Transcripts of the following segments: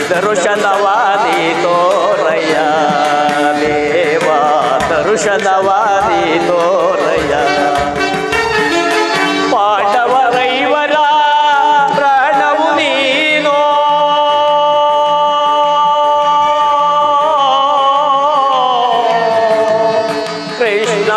ದರುಶನವಾದಿ ತೋರಯ್ಯ ದೇವ ದರುಶನವಾದಿ ತೋರಯ್ಯ ಪಾಂಡವರೈವರ ಪ್ರಾಣವು ನೀನೋ ಕೃಷ್ಣ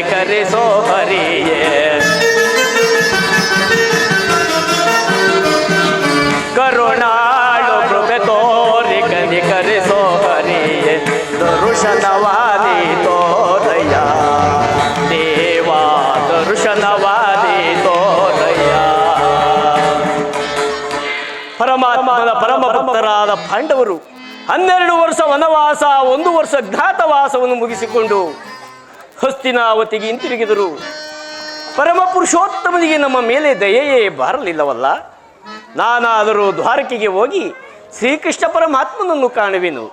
ಕರಿಸೋ ಹರಿಯೇ ಕರುಣಾಳು ಕೃಪೆ ತೋರಿ ಕರಿಸೋ ಹರಿಯೇ ದರುಶನವಾದಿ ತೋರಯ್ಯ ದೇವ ದರುಶನವಾದಿ ತೋರಯ್ಯ. ಪರಮಾತ್ಮನ ಪರಮ ಭಕ್ತರಾದ ಪಾಂಡವರು 12 ವರ್ಷ ವನವಾಸ 1 ವರ್ಷ ಜ್ಞಾತವಾಸವನ್ನು ಮುಗಿಸಿಕೊಂಡು ಹಸ್ತಿನಾವತಿಗೆ ಹಿಂತಿರುಗಿದರು. ಪರಮ ಪುರುಷೋತ್ತಮನಿಗೆ ನಮ್ಮ ಮೇಲೆ ದಯೆಯೇ ಬಾರಲಿಲ್ಲವಲ್ಲ. ನಾನಾದರೂ ದ್ವಾರಕೆಗೆ ಹೋಗಿ ಶ್ರೀಕೃಷ್ಣ ಪರಮಾತ್ಮನನ್ನು ಕಾಣುವೆನು.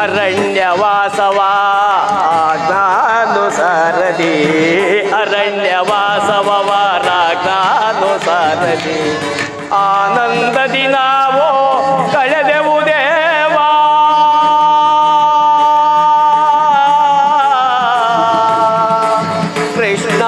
ಅರಣ್ಯವಾಸವಾ ಜ್ಞಾನುಸಾರದಿ ಅರಣ್ಯವಾಸವರಾಜ್ಞಾನುಸಾರದಿ ಆನಂದದಿ ನಾವು ಕಳೆದೆವು ದೇವಾ. ಕೃಷ್ಣ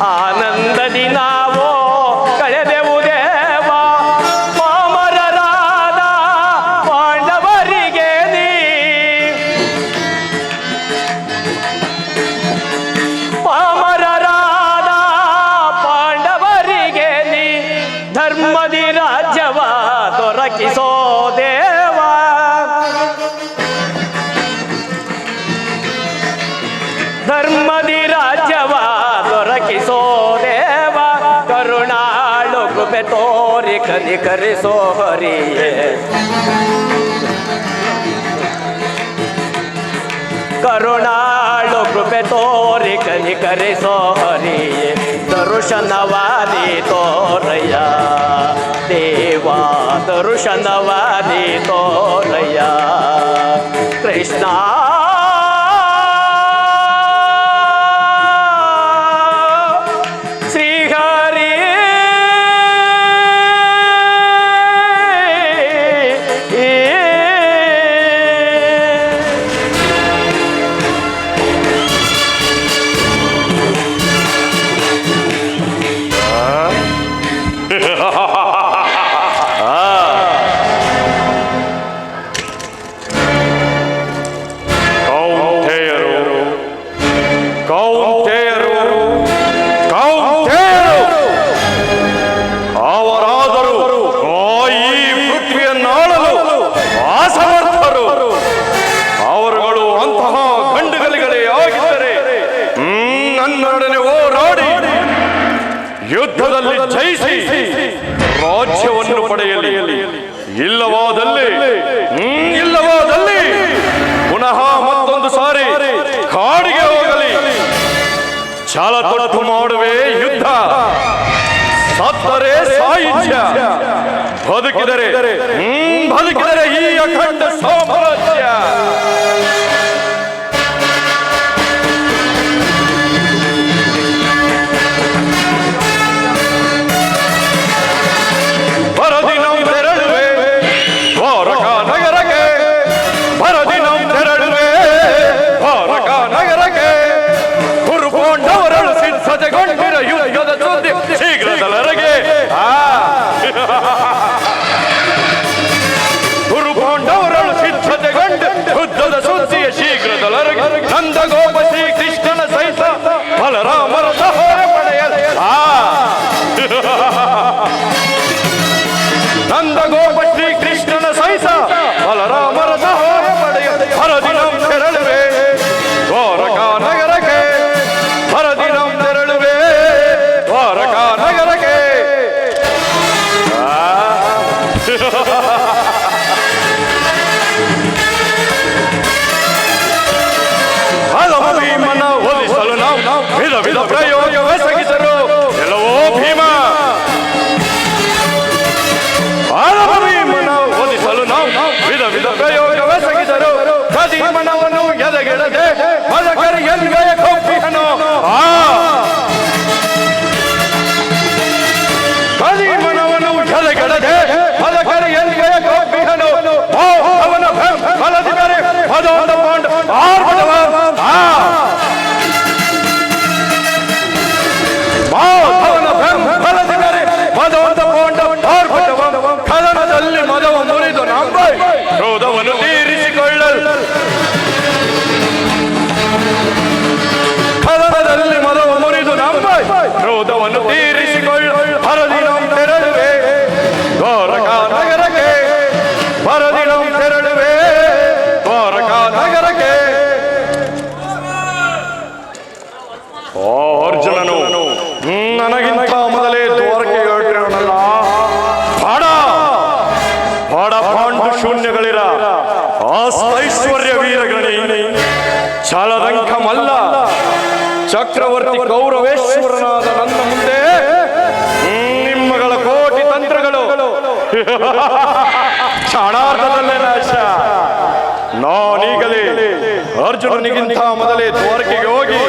ಆನಂದದಿ ನಾವು ಕಳೆದೆವು ದೇವ. ಪಾಮರರಾದ ಪಾಂಡವರಿಗೆ ನೀ ಪಾಮರರಾದ ಪಾಂಡವರಿಗೆ ನೀ ಧರ್ಮದಿ ರಾಜ್ಯವ ದೊರಕಿಸೋ ದೇವ. ಧರ್ಮದಿ ರಾಜ್ಯವ ದೊರಕಿಸೋ ದೇವ. ಕರುಣಾಳು ಕೃಪೆ ತೋರಿ ಕರಿಸೋ ಹರಿಯೇ ಕರುಣಾಳು ಕೃಪೆ ತೋರಿ ಕರಿಸೋ ಹರಿಯೇ ದರುಶನವಾದಿ ತೋರಯ್ಯ ದೇವ ದರುಶನವಾದಿ ತೋರಯ್ಯ ಕೃಷ್ಣ. ರಾಜ್ಯವನ್ನು ಪಡೆಯಲಿ. ಇಲ್ಲವಾದಲ್ಲಿ ಪುನಃ ಮತ್ತೊಂದು ಸಾರಿ ಕಾಡಿಗೆ ಹೋಗಲಿ. ಛಲ ತೊಟ್ಟು ಮಾಡುವೆ ಯುದ್ಧ, ಸತ್ತರೆ ಸಾಹಿತ್ಯ, ಬದುಕಿದರೆ ಈ ಅಖಂಡ ಸಾಮ್ರಾಜ್ಯ. ಯುದ್ಧದ ಸುದ್ದಿ ಶೀಘ್ರದಲ್ಲರಗೆ ಗುರುಪಾಂಡವರಳು ಸಿದ್ಧತೆಗೊಂಡು ಯುದ್ಧದ ಸುದ್ದಿಯ ಶೀಘ್ರದಲ್ಲರಗೆ ನಂದಗೋಪ ಶ್ರೀ ಕೃಷ್ಣನ ಸಹಿತ ಬಲರಾಮರ ಸಹಾಯ ಪಡೆಯಲು ನಂದಗೋಪ ಶ್ರೀ ಕೃಷ್ಣನ ಸಹಿತ ಬಲರಾಮರ ಸಹಾಯ ಪಡೆಯಲು ಹರದಿನ ತೆರಳುವೆ ದ್ವಾರಕಾ ನಗರಕ್ಕೆ. ಹರದಿನ ತೆರಳುವೆ ದ್ವಾರಕಾ ನಗರಕ್ಕೆ. ಹಲವ ಭೀಮನ ಒಲಿಸಲು ನಾವು ವಿಧ ವಿಧ ಪ್ರಯೋಗವೆಸಗಿಸರು. ಎಲ್ಲವೋ ಭೀಮ, ಹಲವ ಭೀಮನ ಒಲಿಸಲು ನಾವು ವಿಧ ವಿಧ ಪ್ರಯೋಗವೆಸಗಿಸರು. ಭೀಮನವನು ಎದೆಗೆಡದೆ ಮದಕರಿ ಎಲ್ಲಿಗೆಯ ಕೊಪ್ಪಿಹನು. ಭೀಮನವನು ಎದೆಗೆಡದೆ ಮದಕರಿ ಎಲ್ಲಿಗೆಯ ಕೊಪ್ಪಿಹನು. ಅವನ ಬಲದಿದರೆ ಮದೋದ ಪಾಂಡ ಆರ್ಭಟವ ಅವನ ಬಲದಿದರೆ ಮದೋದ ಪಾಂಡ ಆರ್ಭಟವ. ಕದನದಲ್ಲಿ ಮದವ ಮುರಿದು ನಂಬೈ ಕ್ರೋಧವನ್ನು ತೀರಿಸಿಕೊಳ್ಳಲು. ಕದನದಲ್ಲಿ ಮದವ ಮುರಿದು ನಂಬೈ ಕ್ರೋಧವನ್ನು ತೀರಿಸಿಕೊಳ್ಳಲು. ಹರದಿನ ತೆರಳುವೆ ದ್ವಾರಕಾ ನಗರಕ್ಕೆ. ಹರದಿನ ತೆರಳುವೆ ದ್ವಾರಕಾ ನಗರಕ್ಕೆ. ಅರ್ಜುನನು ನನಗಿಂತ ಮೊದಲೇ ದ್ವಾರಕೆಗೆ ಹೊರಟಿರೋನಲ್ಲ. ಬಾಡ ಪಾಂಡು ಶೂನ್ಯಗಳಿರ ಐಶ್ವರ್ಯ ವೀರಗಣಿ ಛಲದಂಕ ಮಲ್ಲ ಚಕ್ರವರ್ತಿ ಗೌರವೇಶ್ವರನಾದ ನನ್ನ ಮುಂದೆ ನಿಮ್ಮಗಳ ಕೋಟಿ ತಂತ್ರಗಳು ಕ್ಷಣಾರ್ಧದಲ್ಲೇ ನಾಶ. ನಾನೀಗಲೇ ಅರ್ಜುನನಿಗಿಂತ ಮೊದಲೇ ದ್ವಾರಕೆಗೆ ಹೋಗಿ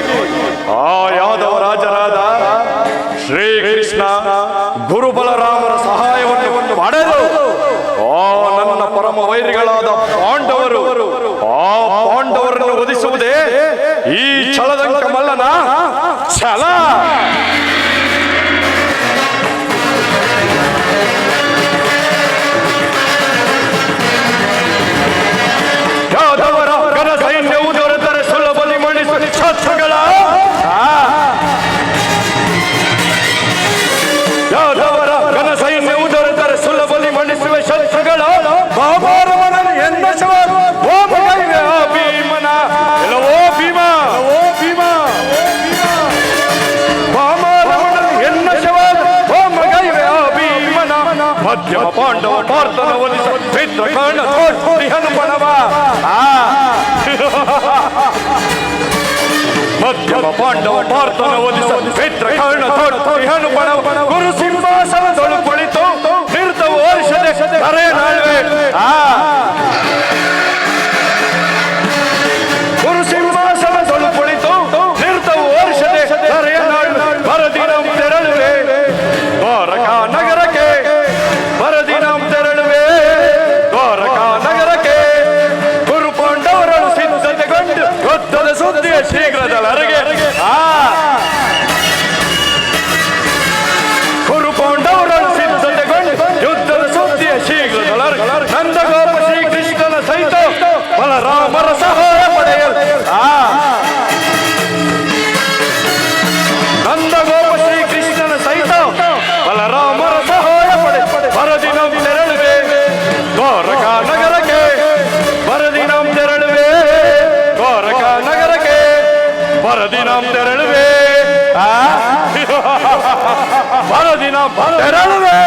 ಆ ಯಾದವ ರಾಜರಾದ ಶ್ರೀಕೃಷ್ಣ ಗುರುಬಲರಾಮರ ಸಹಾಯವನ್ನು ಪಡೆದು ಆ ನನ್ನ ಪರಮ ವೈರಿಗಳಾದ ಪಾಂಡವರು ಆ ಪಾಂಡವರನ್ನು ವಧಿಸುವುದೇ ಈ ಛಲದಂಕ ಮಲ್ಲನ ಛಲ. ಯಾದವರ ಘನ ಸೈನ್ಯವು ದೊರೆತರೆ ಸುಲಭಲಿ ಮಣಿಸುವ ಶತ್ರುಗಳ. ಯಾದವರ ಘನ ಸೈನ್ಯವು ದೊರೆತರೆ ಸುಲಭಲಿ ಮಣಿಸುವ ಶತ್ರುಗಳ. ಬಾಬಾರವನನ್ನು ಎಂದ ಶವ ಭೀಮನ. ಎಲ್ಲವೋ ಭೀಮ, ಬಾಬಾರವನನ್ನು ಎನ್ನ ಶವ ಭೀಮನ. ಮಧ್ಯಮ ಪಾಂಡವ ಪಾರ್ಥನ ಒಲಿಸ ಮಿತ್ರ ಕಾರಣ ಹನು ಪಣವ. ಮಧ್ಯಮ ಪಾಂಡವ ಪಾರ್ಥನ ಒಲಿಸ ಮಿತ್ರ ಕಾರಣ ಹನು ಪಣವ. ಗುರು ಸಿಂಹಾಸನದೊಳು ಕುಳಿತು ನಿರ್ತ ವರ್ಷದೆ ಕರೆ ನಾಳ್ವೆ. ಗುರು ಸಿಂಹಾಸನದೊಳು ಕುಳಿತು ನಿರ್ತ ವರ್ಷದೆ ಕರೆಯ ನಾಳ್ವೆ. ಬರದಿನ ತೆರಳುವೆ ದ್ವಾರಕಾ ನಗರಕ್ಕೆ. ಬರದಿನ ತೆರಳುವೆ ದ್ವಾರಕಾ ನಗರಕ್ಕೆ. ಗುರು ಪಾಂಡವರನ್ನು ಸಿದ್ಧತೆಗೊಂಡು ಯುದ್ಧದ ಸುದ್ದಿಯ ಶೀಘ್ರದಲ್ಲರಗೆ. ಗುರು ಪಾಂಡವರನ್ನು ಸಿದ್ಧತೆಗೊಂಡು ಯುದ್ಧದ ಸುದ್ದಿಯ ಶೀಘ್ರದಲ್ಲರಗೆ. ನಂದಗೋಪ ಶ್ರೀ ಕೃಷ್ಣನ ಸಹಿತ ಬಲರಾಮರ ಸಹಾಯ ಪಡೆಯಲು. ನಂದಗೋಪ ಶ್ರೀ ಕೃಷ್ಣನ ಸಹಿತ ಬಲರಾಮರ ಸಹಾಯ ಪಡೆ. ಬರದಿನ ತೆರಳುವೆ ದ್ವಾರಕಾ ನಗರಕ್ಕೆ. ಬರದಿನ ತೆರಳುವೆ ದ್ವಾರಕಾ ನಗರಕ್ಕೆ. ಬರದಿನ ತೆರಳುವೆ ಬರದಿನ ತೆರಳುವೆ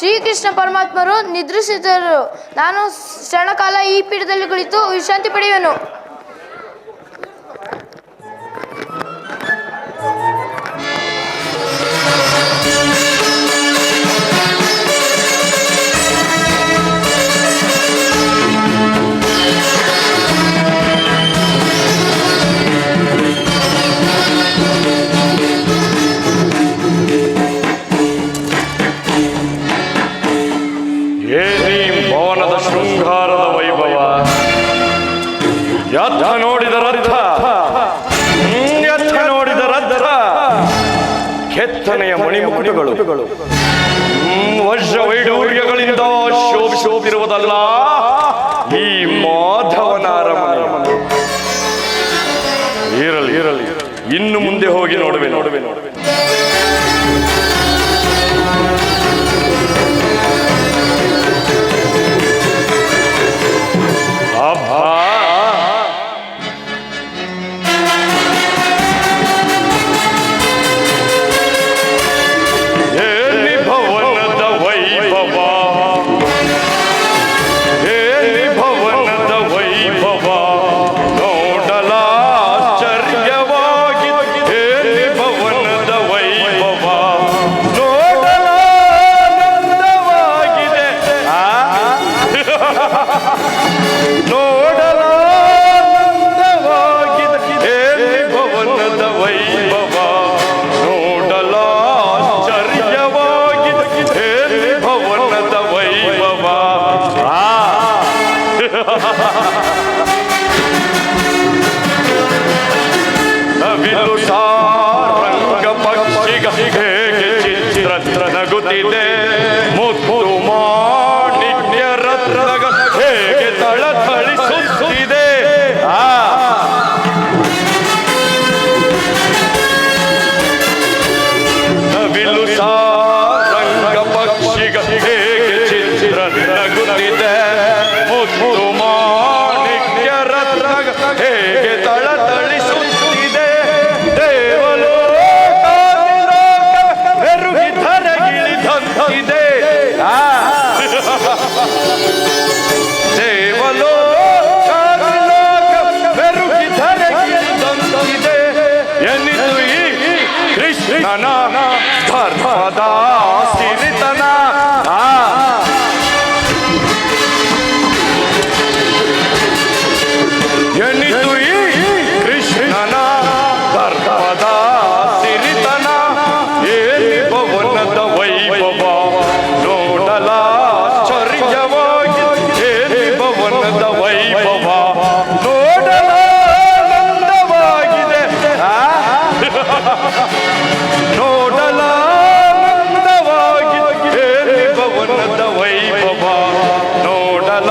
ಶ್ರೀಕೃಷ್ಣ ಪರಮಾತ್ಮರು ನಿದ್ರಿಸಿದರು. ನಾನು ಕ್ಷಣಕಾಲ ಈ ಪೀಠದಲ್ಲಿ ಕುಳಿತು ವಿಶ್ರಾಂತಿ ಪಡೆಯುವೆನು. ಭವನದ ಶೃಂಗಾರದ ವೈಭವ ಯಥ ನೋಡಿದ ರಥ, ಯಥ ನೋಡಿದ ರಥ, ಕೆತ್ತನೆಯ ಮಣಿಮುಕುಟಗಳು ವಜ್ರ ವೈಡೂರ್ಯಗಳಿಂದ ಶೋಭಿಸುತ್ತಿರುವುದಲ್ಲ ಈ ಮಾಧವನ ಅರಮನೆ. ಇರಲಿ ಇರಲಿ, ಇನ್ನು ಮುಂದೆ ಹೋಗಿ ನೋಡುವೆ. ರಂಗ ಪಕ್ಷಿಗ ಹೇಗೆ ಚಿತ್ರ ನಗುತ್ತಿದೆ, ಮುತ್ತು ಮಾಣಿಕ್ಯ ರತ್ನಗ ಹೇಗೆ ಥಳಿಸುತ್ತಿದೆ. ನವಿಲು ರಂಗ ಪಕ್ಷಿಗ ಹೇಗೆ ಚಿತ್ರ ನಗುತ್ತಿದೆ, ಮುತ್ತು ಮಾಣಿಕ್ಯ ರತ್ನಗ ಹೇಗೆ ಥಳಿಸುತ್ತಿದೆ. ಎನ್ನಿತು ಈ ಕೃಷ್ಣನ ಧರ್ಮದ ಸಿರಿತನ. ಎನ್ನಿತು ಈ ಕೃಷ್ಣನ ಧರ್ಮದ ಸಿರಿತನ. ಏನಿ ಭವನದ ವೈಭವ ನೋಡಲ ಚರ್ಯವಾಗಿ, ಏನಿ ಭವನದ ವೈಭವ ನೋಡಲ ಆನಂದವಾಗಿದೆ. ನೋಡಲ ಆನಂದವಾಗಿದೆ, ಏನಿ ಭವನದ ವೈಭವ ನೋಡಲ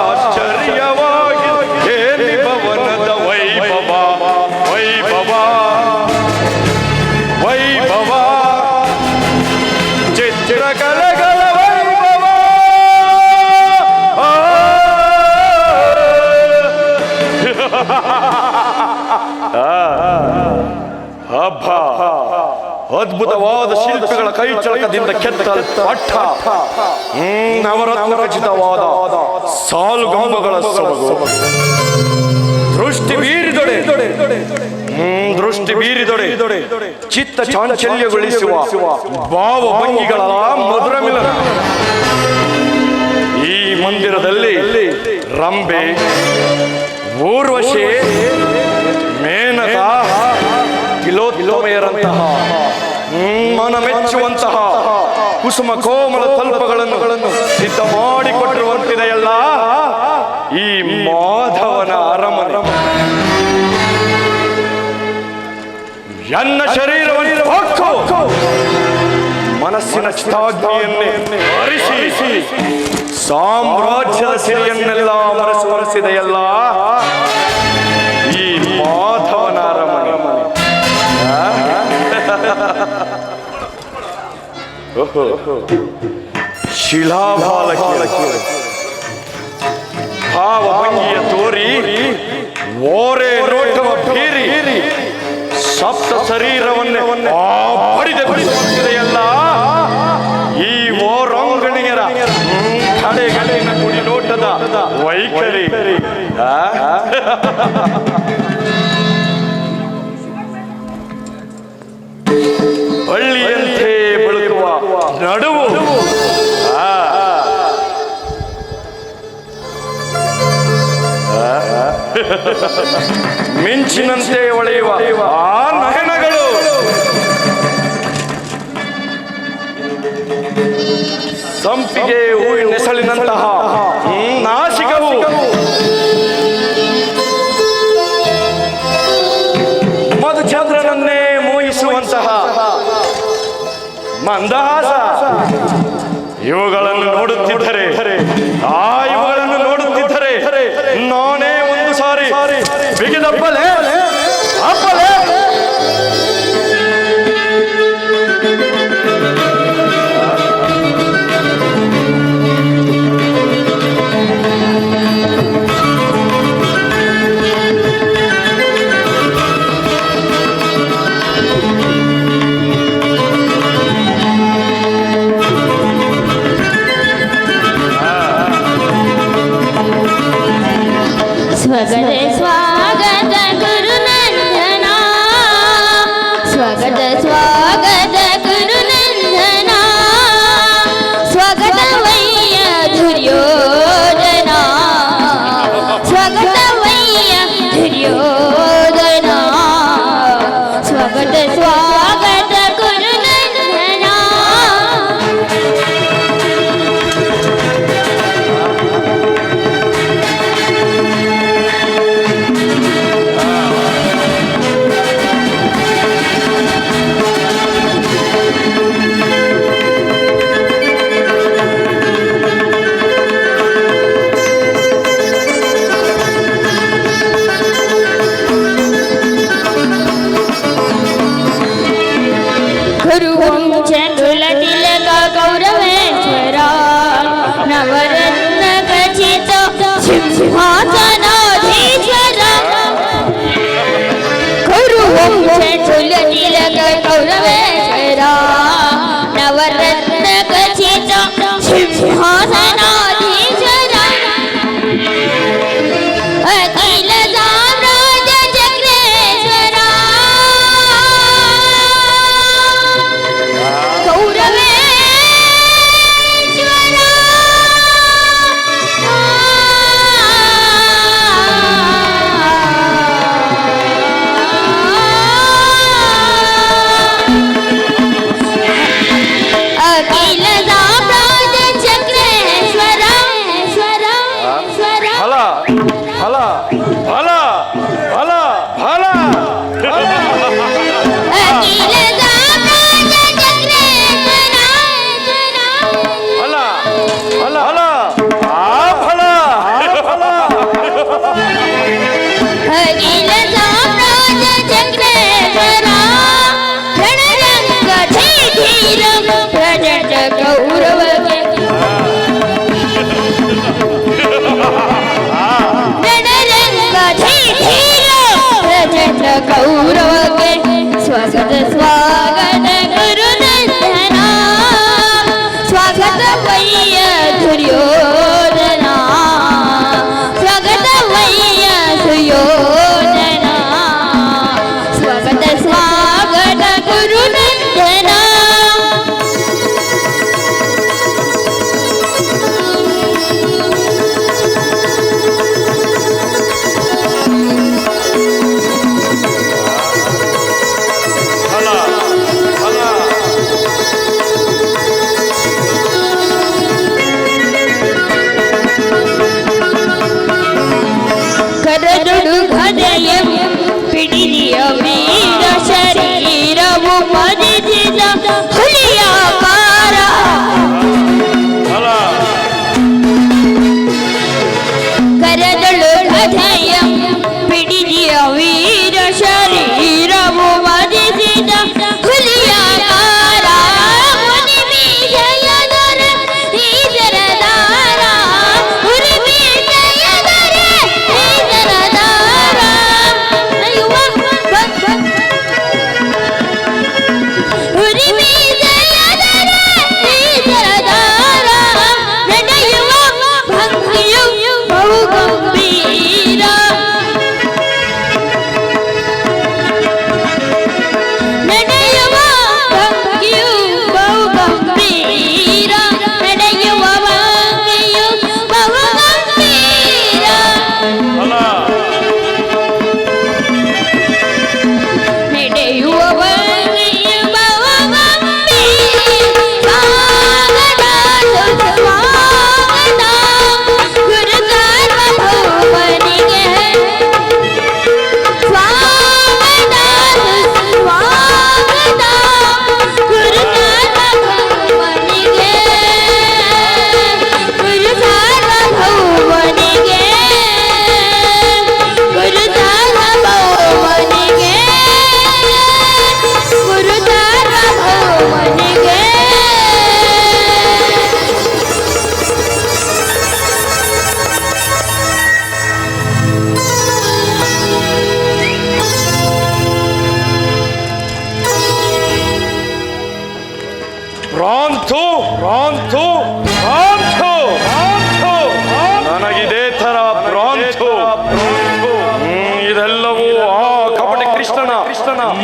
ಆಶ್ಚರ್ಯವಾಗಿದೆ, ಏನಿ ಭವನದ ವೈಭವ. ವೈಭವ ವೈಭವ ಚಿತ್ರಕಲೆಗಳ ವೈಭವ. ಹಬ್ಬ ಅದ್ಭುತವಾದ ಶಿಲ್ಪಿಗಳ ಕೈ ಚಳಕದಿಂದ ಕೆತ್ತಲ್ ಪಟ್ಟ, ನವರತ್ನ ಖಚಿತವಾದ ಸಾಲುಗಂಬಗಳ ಸೊಬಗು. ದೃಷ್ಟಿ ಬೀರಿದೊಡೆ ಚಿತ್ತ ಚಾಂಚಲ್ಯಗೊಳಿಸುವ ಭಾವ ಭಂಗಿಗಳ ಮಧುರ ಮಿಲನ. ಈ ಮಂದಿರದಲ್ಲಿ ರಂಬೆ, ಊರ್ವಶಿ, ಮೇನಕ, ತಿಲೋತ್ತಮೆಯರಂತಹ ಮನ ಮೆಚ್ಚುವಂತಹ ಕುಸುಮ ಕೋಮಲ ತಲ್ಪಗಳನ್ನು ಸಿದ್ಧ ಮಾಡಿಕೊಟ್ಟಿರುವಂತಿದೆಯಲ್ಲ ಈ ಮಾಧವನ ಅರಮನೆ. ಎನ್ನ ಶರೀರವನ್ನು ಹೊಕ್ಕು ಮನಸ್ಸಿನ ಚಿತ್ತಾಗ್ನಿಯನ್ನೇ ಹರಿಸಿ ಸಾಮ್ರಾಜ್ಯದ ಸಿರಿಯನ್ನೆಲ್ಲ ಮರೆಸಿದೆಯಲ್ಲ ಈ ಮಾಧವನ ಅರಮನೆ. ಶಿಲಾಭಾಲಕಿಯ ಭಾವಭಂಗಿಯ ತೋರಿ ಓರೆ ನೋಟವ ಬೀರಿ ಸಪ್ತ ಶರೀರವನ್ನೇ ಬಡಿದೆಲ್ಲ ಈ ಓರಂಗಣಿಗೆ ಕಡೆಗಳಿನ ಕುಡಿ ನೋಟದ ವೈಖರಿ ಆ? ಹಳ್ಳಿಯಂತೆ ಬೆಳಗುವ ನಡುವು ಆ. ಮಿಂಚಿನಂತೆ ಹೊಳೆಯುವ ಆ ನಯನಗಳು ಸಂಪಿಗೆ ಹೂವಿನ ನೆಸಳಿನಂತಹ ನಾಸಿಕವು ಮಧುಚಂದ್ರನನ್ನೇ ಮೋಹಿಸುವಂತಹ ಮಂದಹಾಸ ಇವುಗಳನ್ನು ನೋಡುತ್ತಿದ್ದರೆ ಇವುಗಳನ್ನು ನೋಡುತ್ತಿದ್ದರೆ ನಾನೇ ಒಂದು ಸಾರಿ ಬಿಗಿದಪ್ಪಲೆ ಅಪ್ಪಲೆ ಸ್ವಗತ ಸ್ವಾಗತ ಗುರುನಂದನ ಸ್ವಗತ ಸ್ವಾಗತ ಗುರುನಂದನ ಸ್ವಗತವಯ್ಯ ದುರ್ಯೋಧನ ಸ್ವಗತವಯ್ಯ ದುರ್ಯೋಧನ ಸ್ವಗತ ಸ್ವಾಗತ ಗುರುನಂದನ ಗುರುವಂಶ ಕುಲತಿಲಕ ಗೌರವೇಶ್ವರ ನವರತ್ನ ಖಚಿತ ಸಿಂಹಾಸನಾಧೀಶ್ವರ ಗುರುವಂಶ ಕುಲತಿಲಕ ಗೌರವೇಶ್ವರ ನವರತ್ನ ಖಚಿತ ಸಿಂಹಾಸನಾಧೀಶ್ವರ ಅಖಿಲ ಸಾಮ್ರಾಜ್ಯ ಚಕ್ರೇಶ್ವರ ಗೌರವೇಶ್ವರ ಅಖಿಲ ಸಾಮ್ರಾಜ್ಯ ಚಕ್ರೇಶ್ವರ ಸ್ವರ ಸ್ವರ ಫಲ ಫಲ ಫಲ ಫಲ ಫಲ ಅಖಿಲ ಸಾಮ್ರಾಜ್ಯ ಚಕ್ರೇಶ್ವರ ಫಲ ಫಲ ಫಲ ಆ ಫಲ ಫಲ ಅಖಿಲ ಸಾಮ್ರಾಜ್ಯ ಚಕ್ರೇಶ್ವರ ರಣರಂಗ ಧೀರ ಪ್ರಜಟ ಗೌರವಕ್ಕೆ ರಣರಂಗ ಧೀರ ಪ್ರಜಟ ಗೌರವಕ್ಕೆ ಸ್ವಾಗತ ಸ್ವಾಗತ ಗುರುನಂದನ ಸ್ವಾಗತ ವಯ್ಯ ದುರ್ಯೋಧನ ಸ್ವಾಗತ ವಯ್ಯ ಸುಯೋಧನ ಸ್ವಾಗತ ಸ್ವಾಗತ ಗುರುನಂದನ ಫಲ ಫಲ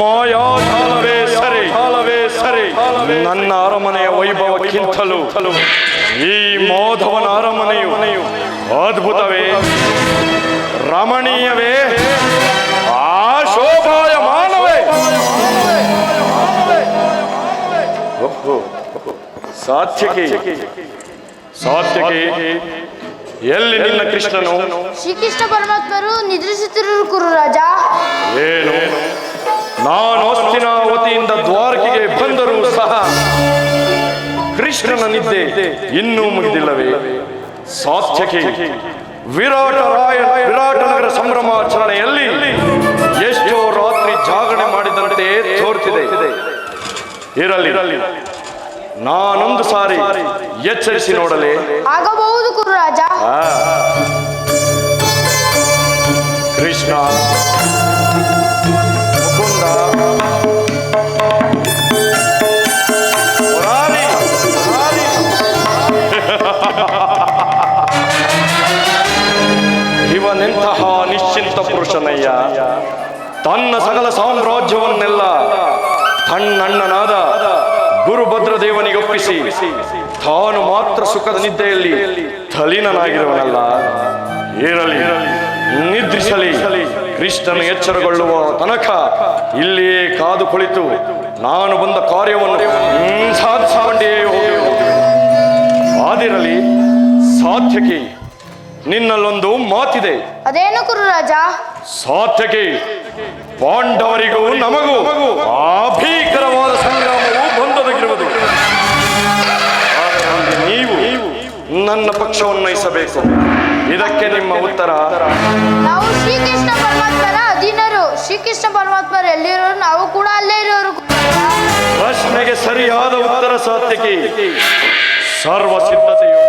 ಮಾಯಾಜಾಲವೇ ಸರಿ ನನ್ನ ಅರಮನೆಯ ವೈಭವಕ್ಕಿಂತಲೂ ಈ ಮಾಧವನ ಅರಮನೆಯು ಅದ್ಭುತವೇ, ರಮಣೀಯವೇ, ಶೋಭಾಯಮಾನವೇ. ಸಾತ್ಯಕಿ ಎಲ್ಲಿ ನಿನ್ನ ಕೃಷ್ಣನು? ಶ್ರೀಕೃಷ್ಣ ಪರಮಾತ್ಮರು ನಿದ್ರಿಸುತ್ತಿರುವ ಕುರುರಾಜ. ಏನು, ನಾನು ಹಸ್ತಿನಾವತಿಯಿಂದ ದ್ವಾರಕೆಗೆ ಬಂದರೂ ಸಹ ಕೃಷ್ಣನ ನಿದ್ದೆ ಇನ್ನೂ ಮುಗಿದಿಲ್ಲವೇ? ಸಾತ್ಯಕಿ, ವಿರಾಟನಗರ ಸಂಭ್ರಮಾಚರಣೆಯಲ್ಲಿ ಎಷ್ಟೋ ರಾತ್ರಿ ಜಾಗರಣೆ ಮಾಡಿದಂತೆ ತೋರ್ತಿದೆ. ಇರಲಿ, ನಾನೊಂದು ಸಾರಿ ಎಚ್ಚರಿಸಿ ನೋಡಲೇ? ಆಗಬಹುದು ಕುರುರಾಜ. ಕೃಷ್ಣ, ಮುಕುಂದ, ಮುರಾರಿ, ಇವನೆಂತಹ ನಿಶ್ಚಿಂತ ಪುರುಷನಯ್ಯ. ತನ್ನ ಸಕಲ ಸಾಮ್ರಾಜ್ಯವನ್ನೆಲ್ಲ ತನ್ನಣ್ಣನಾದ ಗುರುಭದ್ರದೇವನಿಗೆ ಒಪ್ಪಿಸಿ ತಾನು ಮಾತ್ರ ಸುಖದ ನಿದ್ದೆಯಲ್ಲಿ ತಲೀನನಾಗಿರುವನಲ್ಲ. ಇರಲಿ, ನಿದ್ರಿಸಲಿ. ಕೃಷ್ಣನು ಎಚ್ಚರಗೊಳ್ಳುವ ತನಕ ಇಲ್ಲಿಯೇ ಕಾದು ಕುಳಿತು ನಾನು ಬಂದ ಕಾರ್ಯವನ್ನು ಸಾಧಿಸಿಕೊಂಡೇ ಹೋಗುವುದು. ಆದಿರಲಿ ಸಾತ್ಯಕಿ, ನಿನ್ನಲ್ಲೊಂದು ಮಾತಿದೆ. ಅದೇನು ಕುರುರಾಜ? ಸಾತ್ಯಕಿ, ಪಾಂಡವರಿಗೂ ನಮಗೂ ಆ ಭೀಕರವಾದ ಸಂಗ್ರಾಮವು ಬಂದೊದಗಿರುವುದು. ನೀವು ನನ್ನ ಪಕ್ಷವನ್ನು ವಹಿಸಬೇಕು. ಇದಕ್ಕೆ ನಿಮ್ಮ ಉತ್ತರ? ನಾವು ಶ್ರೀಕೃಷ್ಣ ಪರಮಾತ್ಮರ ಅಧೀನರು. ಶ್ರೀಕೃಷ್ಣ ಪರಮಾತ್ಮರು ಎಲ್ಲಿರೋರು ನಾವು ಕೂಡ ಅಲ್ಲೇ ಇರೋರು. ಪ್ರಶ್ನೆಗೆ ಸರಿಯಾದ ಉತ್ತರ ಸಾತ್ಯಕಿ. ಸರ್ವ ಸಿದ್ಧತೆಯು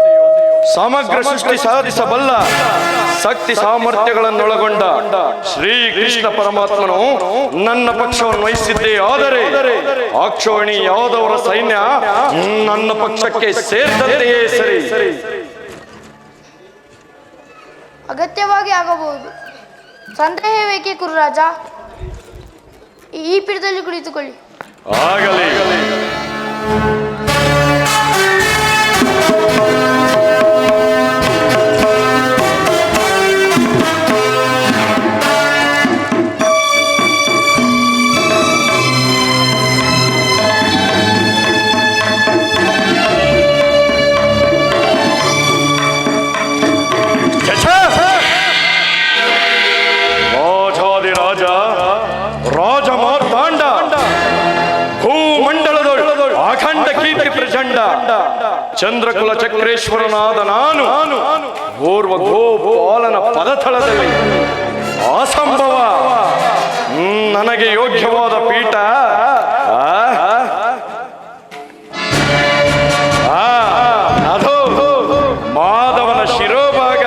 ಸಮಗ್ರ ಸೃಷ್ಟಿ ಸಾಧಿಸಬಲ್ಲ ಶಕ್ತಿ ಸಾಮರ್ಥ್ಯಗಳನ್ನೊಳಗೊಂಡ ಶ್ರೀಕೃಷ್ಣ ಪರಮಾತ್ಮನು ನನ್ನ ಪಕ್ಷವನ್ನು ವಹಿಸಿದ್ದೇ ಆದರೆ ಅಕ್ಷೋಣಿ ಯಾದವರ ಸೈನ್ಯ ನನ್ನ ಪಕ್ಷಕ್ಕೆ ಸೇರಿದಂತೆಯೇ ಸರಿ. ಅಗತ್ಯವಾಗಿ ಆಗಬಹುದು. ಸಂದೇಹವೇಕೆ ಕುರುರಾಜ? ಈ ಪೀಠದಲ್ಲಿ ಕುಳಿತುಕೊಳ್ಳಿ. ಆಗಲಿ. ಚಂದ್ರಕುಲ ಚಕ್ರೇಶ್ವರನಾದ ನಾನು ಪೂರ್ವ ಗೋಪಾಲನ ಪದತಳದಲ್ಲಿ ಅಸಂಭವ ನನಗೆ ಯೋಗ್ಯವಾದ ಪೀಠ ಅದು ಮಾಧವನ ಶಿರೋಭಾಗ.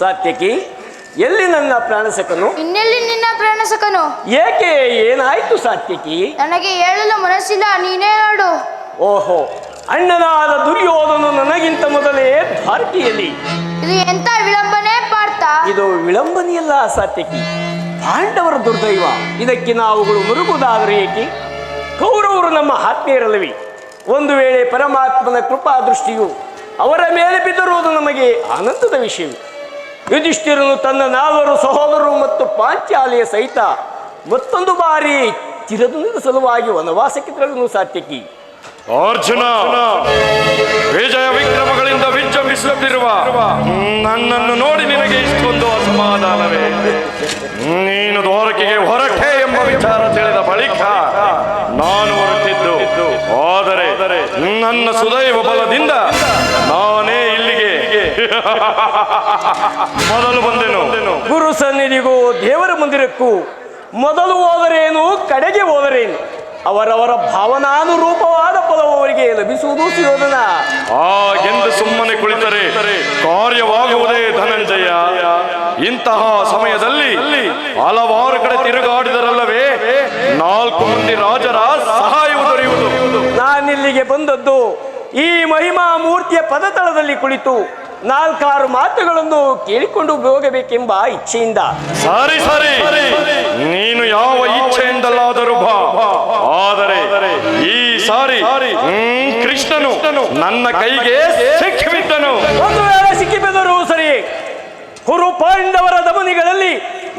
ಸಾತ್ಯಕಿ, ಎಲ್ಲಿ ನನ್ನ ಪ್ರಾಣಸಕನು? ಇನ್ನೆಲ್ಲಿ ನಿನ್ನ ಪ್ರಾಣಸಕನು? ಏಕೆ, ಏನಾಯ್ತು ಸಾತ್ಯಕಿ? ನನಗೆ ಹೇಳಲು ಮನಸ್ಸಿಲ್ಲ, ನೀನೇ ನೋಡು. ಓಹೋ, ಅಣ್ಣನಾದ ದುರ್ಯೋಧನು ನನಗಿಂತ ಮೊದಲೇ ದ್ವಾರಕೆಯಲ್ಲಿ. ಇದು ಎಂತ ವಿಳಂಬನೆ ಪಾರ್ಥ? ಇದು ವಿಳಂಬನೆಯಲ್ಲ ಸಾತ್ಯಕಿ, ಪಾಂಡವರ ದುರ್ದೈವ. ಇದಕ್ಕೆ ನಾವುಗಳು ಮುರುಗುವುದಾದರೂ ಏಕೆ? ಕೌರವರು ನಮ್ಮ ಆತ್ಮೀಯರಲ್ಲವಿ. ಒಂದು ವೇಳೆ ಪರಮಾತ್ಮನ ಕೃಪಾ ದೃಷ್ಟಿಯು ಅವರ ಮೇಲೆ ಬಿದ್ದಿರುವುದು ನಮಗೆ ಆನಂದದ ವಿಷಯ. ಯುಧಿಷ್ಠಿರನು ತನ್ನ 4 ಸಹೋದರರು ಮತ್ತು ಪಾಂಚಾಲಿಯ ಸಹಿತ ಮತ್ತೊಂದು ಬಾರಿ ಚಿರದಿನದ ಸಲುವಾಗಿ ವನವಾಸಕ್ಕೆ ತೆರಳನು ಸಾತ್ಯಕಿ. ಅರ್ಜುನ, ವಿಜಯ ವಿಕ್ರಮಗಳಿಂದ ವಿಜೃಂಭಿಸುತ್ತಿರುವ ನನ್ನನ್ನು ನೋಡಿ ನಿನಗೆ ಇಷ್ಟೊಂದು ಅಸಮಾಧಾನವೇ? ನೀನು ದ್ವಾರಕೆಗೆ ಹೊರಟೆ ಎಂಬ ವಿಚಾರ ತಿಳಿದ ಬಳಿಕ ನಾನು ಹೊರಟಿದ್ದು. ಆದರೆ ನನ್ನ ಸುದೈವ ಬಲದಿಂದ ನಾನೇ ಇಲ್ಲಿಗೆ ಮೊದಲು ಬಂದೆನು. ಗುರು ಸನ್ನಿಧಿಗೂ ದೇವರ ಮಂದಿರಕ್ಕೂ ಮೊದಲು ಹೋದರೇನು, ಕಡೆಗೆ ಹೋದರೇನು, ಅವರವರ ಭಾವನಾನುರೂಪವಾದ ಫಲವು ಅವರಿಗೆ ಲಭಿಸುವುದು ಸುಯೋಧನ. ಎಂದು ಸುಮ್ಮನೆ ಕುಳಿತರೆ ಕಾರ್ಯವಾಗುವುದೇ ಧನಂಜಯ. ಇಂತಹ ಸಮಯದಲ್ಲಿ ಹಲವಾರು ಕಡೆ ತಿರುಗಾಡಿದರಲ್ಲವೇ 4 ಮಂದಿ ರಾಜರ ಸಹಾಯವು ದೊರೆಯುವುದು. ನಾನಿಲ್ಲಿಗೆ ಬಂದದ್ದು ಈ ಮಹಿಮಾ ಮೂರ್ತಿಯ ಪದತಳದಲ್ಲಿ ಕುಳಿತು 4 ಮಾತುಗಳನ್ನು ಕೇಳಿಕೊಂಡು ಹೋಗಬೇಕೆಂಬ ಇಚ್ಛೆಯಿಂದ. ಸರಿ ಸರಿ, ನೀನು ಯಾವ ಇಚ್ಛೆಯಿಂದಲಾದರೂ ಬಾ. ಆದರೆ ಈ ಸಾರಿ ಕೃಷ್ಣನು ನನ್ನ ಕೈಗೆ ಸಿಕ್ಕಿಬಿದ್ದನು. ಒಂದು ವೇಳೆ ಸಿಕ್ಕಿಬಿದ್ದರೂ ಸರಿ, ಕುರು ಪಾಂಡವರ ದಮನಿಗಳಲ್ಲಿ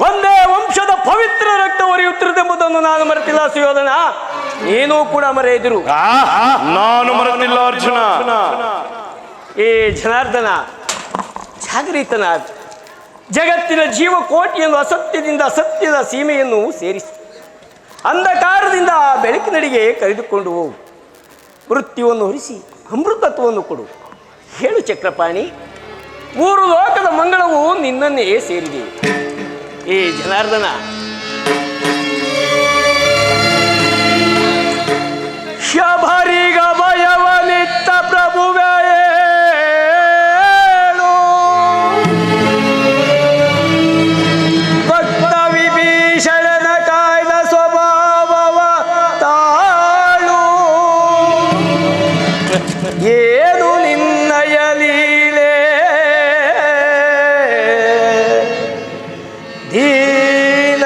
ಒಂದೇ ವಂಶದ ಪವಿತ್ರ ರಕ್ತ ಹೊರೆಯುತ್ತಿರುವುದೆಂಬುದನ್ನು ನಾನು ಮರೆತಿಲ್ಲ ಸುಯೋಧನ, ನೀನೂ ಕೂಡ ಮರೆಯದಿರು. ನಾನು ಮರೆತಿಲ್ಲ ಅರ್ಜುನ. ಏ ಜನಾರ್ದನ, ಜಾಗರಿತನ, ಜಗತ್ತಿನ ಜೀವಕೋಟಿಯನ್ನು ಅಸತ್ಯದಿಂದ ಸತ್ಯದ ಸೀಮೆಯನ್ನು ಸೇರಿಸಿ ಅಂಧಕಾರದಿಂದ ಬೆಳಕಿನಡಿಗೆ ಕರೆದುಕೊಂಡು ಹೋಗು. ಮೃತ್ಯುವನ್ನು ಹೊರಿಸಿ ಅಮೃತತ್ವವನ್ನು ಕೊಡು. ಹೇಳು ಚಕ್ರಪಾಣಿ, 3 ಲೋಕದ ಮಂಗಳವು ನಿನ್ನನ್ನೇ ಸೇರಿದೆ. ಏ ಜನಾರ್ದನ, ಶಬರಿಗ ಭಯವನಿತ್ತ ಪ್ರಭುವೇ ಏನು ನಿನ್ನಯ ಲೀಲೆ, ದೀನ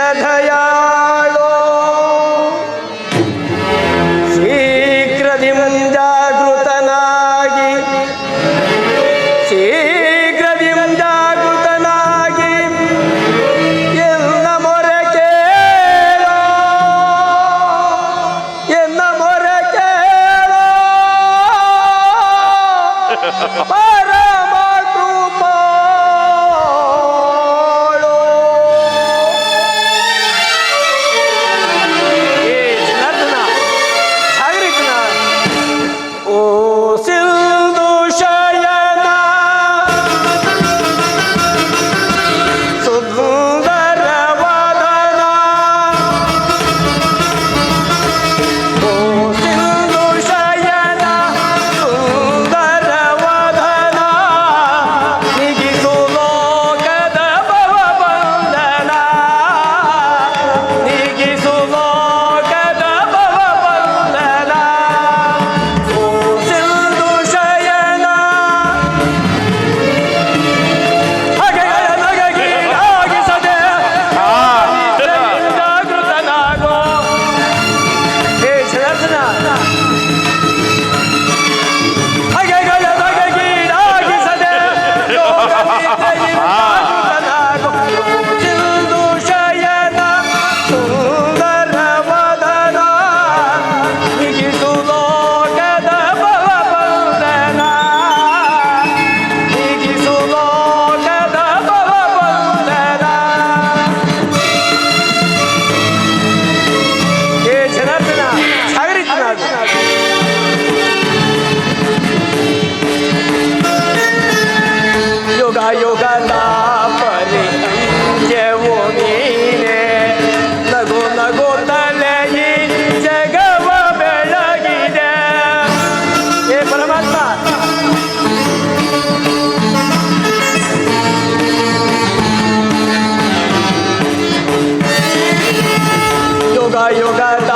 ಯುಗದ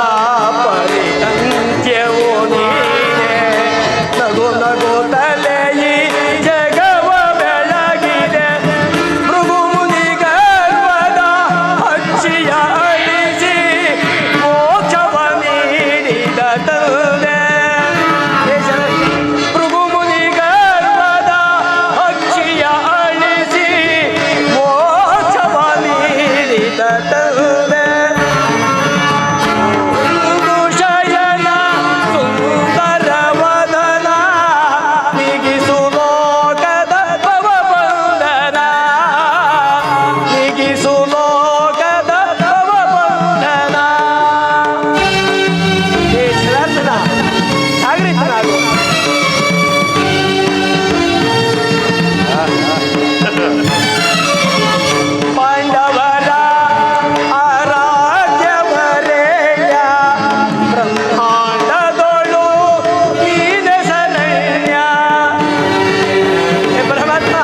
ಪರಿತಂತ್ಯವೋ ನೀನೆ ನಗು ನಗುತ್ತಲೇ ಈ ಜಗವ ಬೆಳಗಿದೆ ಭೃಗು ಮುನಿ ಗರ್ವದ ಹಕ್ಷಿಯ ಅಳಿಸಿ ಮೋಕ್ಷವ ನೀಡಿದ ತಂದೆ ಭೃಗು ಮುನಿ ಗರ್ವದ ಹಕ್ಷಿಯ ಅಳಿಸಿ ಮೋಕ್ಷವ ನೀಡಿದ ತಂದೆ ಶಯನ ಸುಂದರ ವದನ ನಿಗಿಸು ಲೋಕದ ಭವಬಂಧನ ನಿಗಿಸು ಲೋಕದ ಭವಬಂಧನ ಜಾಗೃತನಾಗು ಪಾಂಡವರ ಆರಾಧ್ಯವರೇಯ ಬ್ರಹ್ಮಾಂಡದೊಳು ನೀನೆ ಶರಣ್ಯ ಹೇ ಪರಮಾತ್ಮ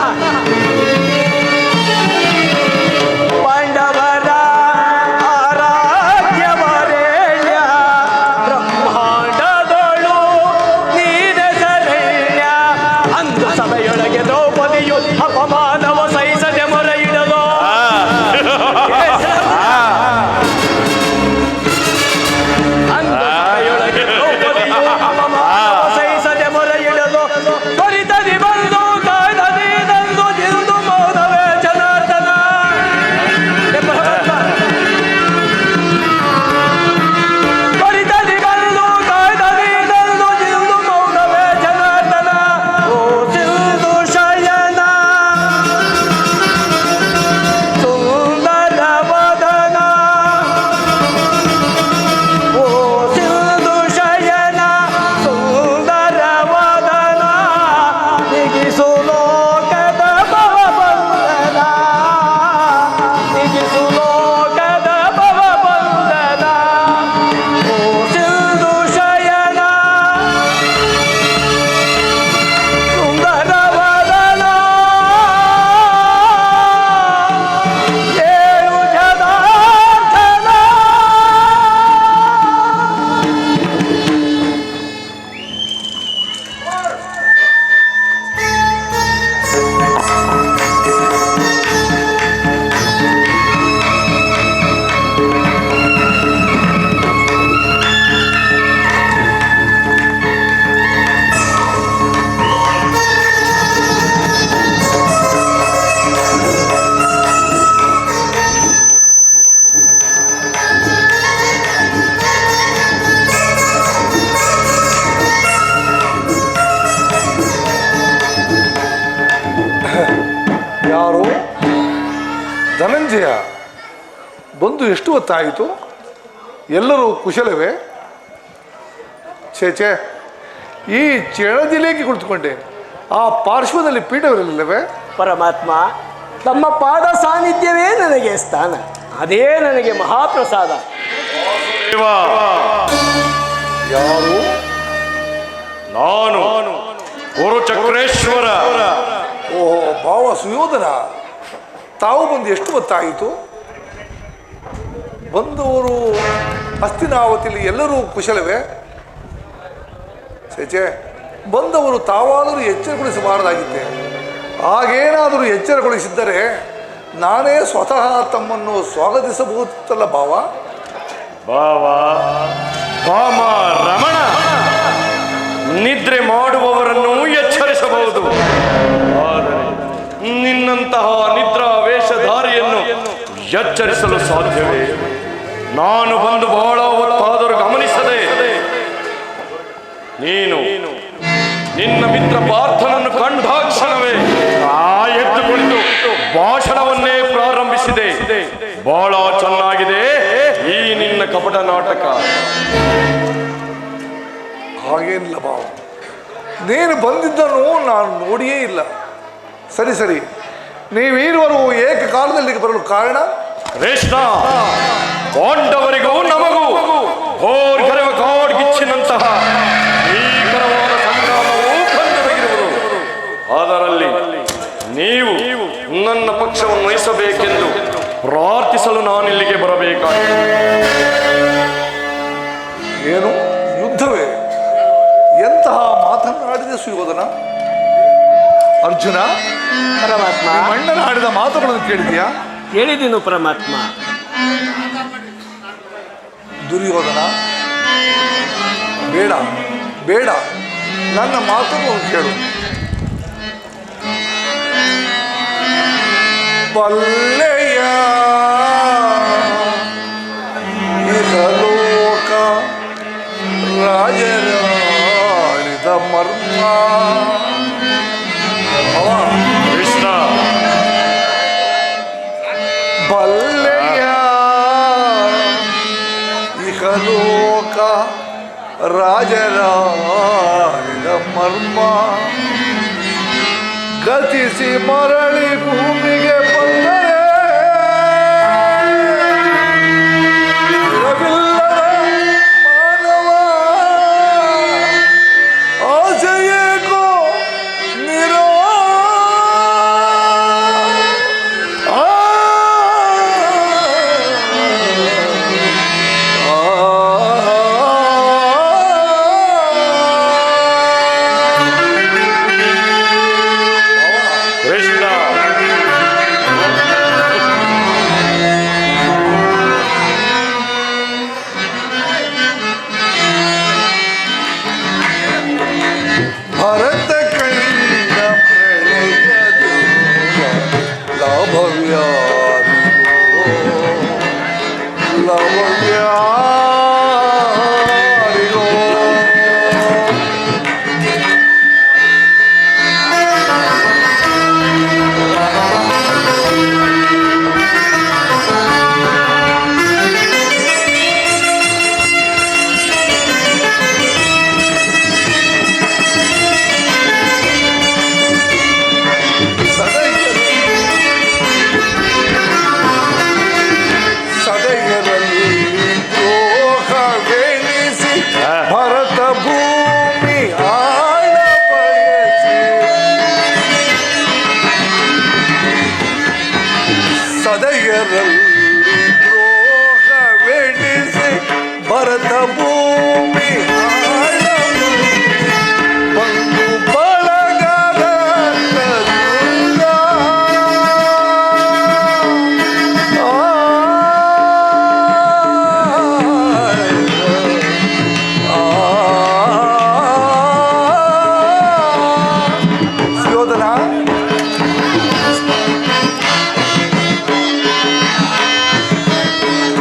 ಪಾಂಡವರ ಆರಾಧ್ಯವರೇಯ ಬ್ರಹ್ಮಾಂಡದೊಳು ನೀನೆ ಶರಣ್ಯ ಅಂದು ಸಭೆಯೊಳಗೆ ದ್ರೌಪದಿಯು ಅಪಮಾನವ ಸಹಿಸದೆ ಮೊರೆ ಇಡಲು ಅಂದು ಸಭೆಯೊಳಗೆ ದ್ರೌಪದಿಯು ಅಪಮಾನವ ಸಹಿಸದೆ ಮೊರೆ ಇಡಲು ತ್ವರಿತದಿ ಬಂದು ಕಾಯ್ದದಿ ನಂದು ಜಿಂದು ಮೌನವೇ ಜನಾರ್ದನ ಹೇ ಪರಮಾತ್ಮ ತ್ವರಿತದಿ ಬಂದು ಕಾಯ್ದದಿ ನಂದು ಜಿಂದು ಮೌನವೇ ಜನಾರ್ದನ ಓ ಸಿಂಧು ಶಯನ ಸುಂದರ ವದನ ಓ ಸಿಂಧು ಶಯನ ಸುಂದರ ವದನ ನಿಗಿಸು ಲೋಕದ ಭವಬಂಧನ ನಿಗಿಸು ಲೋಕದ ಭವಬಂಧನ ಓ ಸಿಂಧು ಶಯನ ಸುಂದರ ವದನ ಏಳು ಜನಾರ್ದನ ಯಾರು? ಧನಂಜಯ ಬಂದು ಎಷ್ಟು ಹೊತ್ತಾಯಿತು? ಎಲ್ಲರೂ ಕುಶಲವೇ? ಛೇ ಈ ಚೆಳದಿಲೇಗೆ ಕುಳಿತುಕೊಂಡೆ. ಆ ಪಾರ್ಶ್ವದಲ್ಲಿ ಪೀಠವಿರಲಿಲ್ಲವೇ? ಪರಮಾತ್ಮ ತಮ್ಮ ಪಾದ ಸಾನ್ನಿಧ್ಯವೇ ನನಗೆ ಸ್ಥಾನ, ಅದೇ ನನಗೆ ಮಹಾಪ್ರಸಾದ. ಯಾರು? ನಾನು ಗುರುಚಕ್ರೇಶ್ವರ. ಓಹೋ, ಭಾವ ಸುಯೋಧನ, ತಾವು ಬಂದು ಎಷ್ಟು ಹೊತ್ತಾಯಿತು? ಬಂದವರು ಹಸ್ತಿನಾವತಿಯಲ್ಲಿ ಎಲ್ಲರೂ ಕುಶಲವೇ? ಛೇ ಬಂದವರು ತಾವಾದರೂ ಎಚ್ಚರಗೊಳಿಸಬಾರದಾಗಿತ್ತೆ. ಹಾಗೇನಾದರೂ ಎಚ್ಚರಗೊಳಿಸಿದ್ದರೆ ನಾನೇ ಸ್ವತಃ ತಮ್ಮನ್ನು ಸ್ವಾಗತಿಸಬಹುದಿತ್ತಲ್ಲ ಭಾವ. ಭಾವ ಭಾಮ ರಮಣ, ನಿದ್ರೆ ಮಾಡುವವರನ್ನು ಎಚ್ಚರಿಸಬಹುದು, ಆದರೆ ನಿನ್ನಂತಹ ನಿದ್ರಾ ವೇಷಧಾರಿಯನ್ನು ಎಚ್ಚರಿಸಲು ಸಾಧ್ಯವೇ? ನಾನು ಬಂದು ಬಹಳ ಹೊತ್ತಾದರೂ ಗಮನಿಸದೆ ನೀನು ನಿನ್ನ ಮಿತ್ರ ಪಾರ್ಥನನ್ನು ಕಂಡಾಕ್ಷಣವೇ ಎದ್ದು ಕುಳಿತು ಭಾಷಣವನ್ನೇ ಪ್ರಾರಂಭಿಸಿದೆ. ಬಹಳ ಚೆನ್ನಾಗಿದೆ ಈ ನಿನ್ನ ಕಪಟ ನಾಟಕ. ಹಾಗೇನಿಲ್ಲ ಭಾವ, ನೀನು ಬಂದಿದ್ದನ್ನು ನಾನು ನೋಡಿಯೇ ಇಲ್ಲ. ಸರಿ, ನೀವೀರುವರು ಏಕಕಾಲದಲ್ಲಿ ಬರಲು ಕಾರಣ? ಕೃಷ್ಣ, ಪಾಂಡವರಿಗೂ ನಮಗೂ ಘೋರ್ಘರವ ಕಾಡ್ಗಿಚ್ಚಿನಂತಹ ಭೀಕರವಾದ ಸಂಗ್ರಾಮವು ಬಂದೊದಗಿರುವುದು. ಅದರಲ್ಲಿ ನೀವು ನನ್ನ ಪಕ್ಷವನ್ನು ವಹಿಸಬೇಕೆಂದು ಪ್ರಾರ್ಥಿಸಲು ನಾನಿಲ್ಲಿಗೆ ಬರಬೇಕಾಗಿದೆ. ಸುಯೋಧನ. ಅರ್ಜುನ, ಪರಮಾತ್ಮ, ಅಣ್ಣನ ಆಡಿದ ಮಾತುಗಳನ್ನು ಕೇಳಿದ್ಯಾ? ಕೇಳಿದೀನು ಪರಮಾತ್ಮ. ದುರ್ಯೋಧನ, ಬೇಡ ಬೇಡ, ನನ್ನ ಮಾತನ್ನು ಕೇಳು. ಬಲ್ಲೆಯ ಇಹಲೋಕ ರಾಜರಾಳಿದ ಮರ್ಮ. ಕೃಷ್ಣ, ಬಲ್ಲೆಯ ಇಹಲೋಕ ರಾಜರಾಳಿದ ಮರ್ಮ. ಗತಿಸಿ ಮರಳಿ ಭೂಮಿಗೆ ಬಂದರೆ ಇರವಿಲ್ಲದ ಮಾನವ ಆಸೆಯೇಕೋ ನಿರೋ. ಕೃಷ್ಣ, ಭರತ ಕಂಡ ಪ್ರಳಯದು ಲಾಭವ್ಯಾರಿಗೋ ಲಾಭವ್ಯಾರಿಗೋ. ಸದಯರಲ್ಲಿ ದ್ರೋಹವೆನಿಸಿ ಭರತ ಭೂಮಿ ಆಳ ಬಯಸಿ. ಸದಯರಲ್ಲಿ ದ್ರೋಹವೆನಿಸಿ ಭರತ ಭೂಮಿ ಆಳ ಬಂದು ಬಳಗದ ದುರ್ಗ. ಸುಯೋಧನ,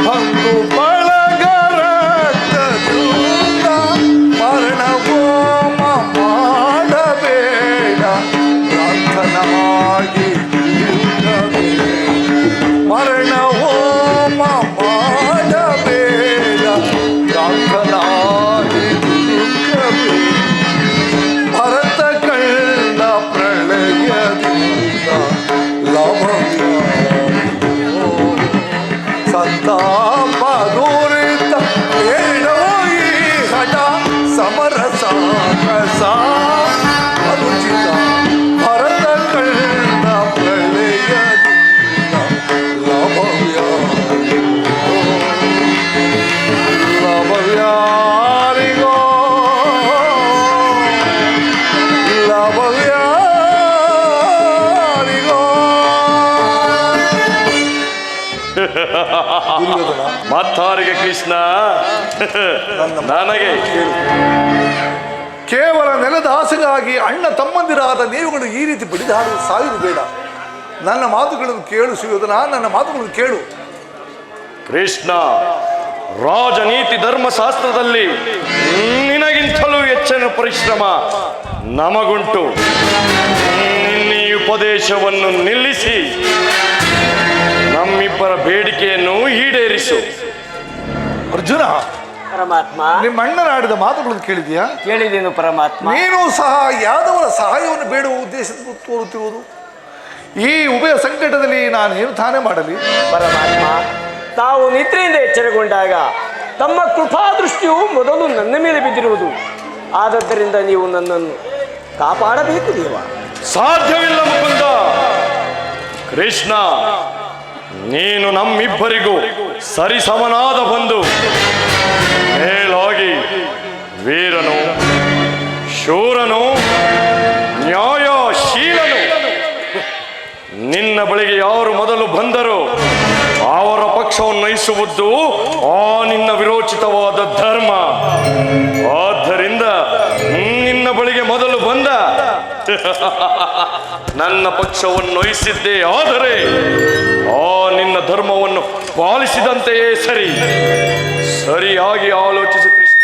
ಬಂದು ಬಳಗರ ದುರ್ಗ. ಮರಣವೋಮ ಮಾಡಬೇಡ ಪ್ರಾರ್ಥನಾಗಿ ದುರ್ಗವೇ. ಮರಣವೋಮ ಮಾಡಬೇಡ ಪ್ರಾರ್ಥನಾಗಿ ದುರ್ಗವೇ. ಭರತ ಕಳ್ಳ ಪ್ರಳಯದಿಂದ ಲಾಭವ್ಯಾರಿಗೋ. ಸಂತಾಪ ದೂರಿತ ಹೇಳವೋ ಈ ಹಠ ಸಮರಸ ಕಸ ಅನುಚಿತ. ಭರತ ಕಳ್ಳ ಪ್ರಳಯದಿಂದ ಲಾಭವ್ಯಾರಿಗೋ ಲಾಭವ್ಯಾರಿಗೋ ಲಾಭವ್ಯಾರಿಗೋ. ದುರ್ಯೋಧನ, ಮತ್ತಾರಿಗೆ ಕೃಷ್ಣ? ನನಗೆ ಕೇವಲ ನೆಲದ ಆಸೆಗಾಗಿ ಅಣ್ಣ ತಮ್ಮಂದಿರಾದ ನೀವುಗಳು ಈ ರೀತಿ ಬಡಿದಾಡುವ ಸಾಯುವುದು ಬೇಡ. ನನ್ನ ಮಾತುಗಳನ್ನು ಕೇಳು ಸುಯೋಧನ, ನನ್ನ ಮಾತುಗಳನ್ನು ಕೇಳು. ಕೃಷ್ಣ, ರಾಜನೀತಿ ಧರ್ಮಶಾಸ್ತ್ರದಲ್ಲಿ ನಿನಗಿಂತಲೂ ಹೆಚ್ಚಿನ ಪರಿಶ್ರಮ ನಮಗುಂಟು. ಈ ಉಪದೇಶವನ್ನು ನಿಲ್ಲಿಸಿ ನಮ್ಮಿಬ್ಬರ ಬೇಡಿಕೆಯನ್ನು ಈಡೇರಿಸು. ಅರ್ಜುನ, ಪರಮಾತ್ಮ, ನಿಮ್ಮ ಅಣ್ಣನಾಡಿದ ಮಾತುಗಳನ್ನು ಕೇಳಿದ್ಯಾ? ಕೇಳಿದೀನು ಪರಮಾತ್ಮ. ನೀನು ಸಹ ಯಾದವರ ಸಹಾಯವನ್ನು ಬೇಡುವ ಉದ್ದೇಶದಿಂದ ತೋರುತ್ತಿರುವುದು. ಈ ಉಭಯ ಸಂಕಟದಲ್ಲಿ ನಾನೇನು ತಾನೇ ಮಾಡಲಿ? ಪರಮಾತ್ಮ, ತಾವು ನಿದ್ರೆಯಿಂದ ಎಚ್ಚರಗೊಂಡಾಗ ತಮ್ಮ ಕೃಪಾದೃಷ್ಟಿಯು ಮೊದಲು ನನ್ನ ಮೇಲೆ ಬಿದ್ದಿರುವುದು. ಆದದ್ದರಿಂದ ನೀವು ನನ್ನನ್ನು ಕಾಪಾಡಬೇಕು ದೇವ. ಸಾಧ್ಯವಿಲ್ಲ ಮುಕುಂದ. ಕೃಷ್ಣ, ನೀನು ನಮ್ಮಿಬ್ಬರಿಗೂ ಸರಿಸಮನಾದ ಬಂಧು. ಮೇಲಾಗಿ ವೀರನು, ಶೂರನು, ಬಯಸುವುದು ಆ ನಿನ್ನ ವಿರೋಚಿತವಾದ ಧರ್ಮ. ಆದ್ದರಿಂದ ನಿನ್ನ ಬಳಿಗೆ ಮೊದಲು ಬಂದ ನನ್ನ ಪಕ್ಷವನ್ನು ವಹಿಸಿದ್ದೇ ಆದರೆ ಆ ನಿನ್ನ ಧರ್ಮವನ್ನು ಪಾಲಿಸಿದಂತೆಯೇ ಸರಿಯಾಗಿ ಆಲೋಚಿಸು ಕೃಷ್ಣ.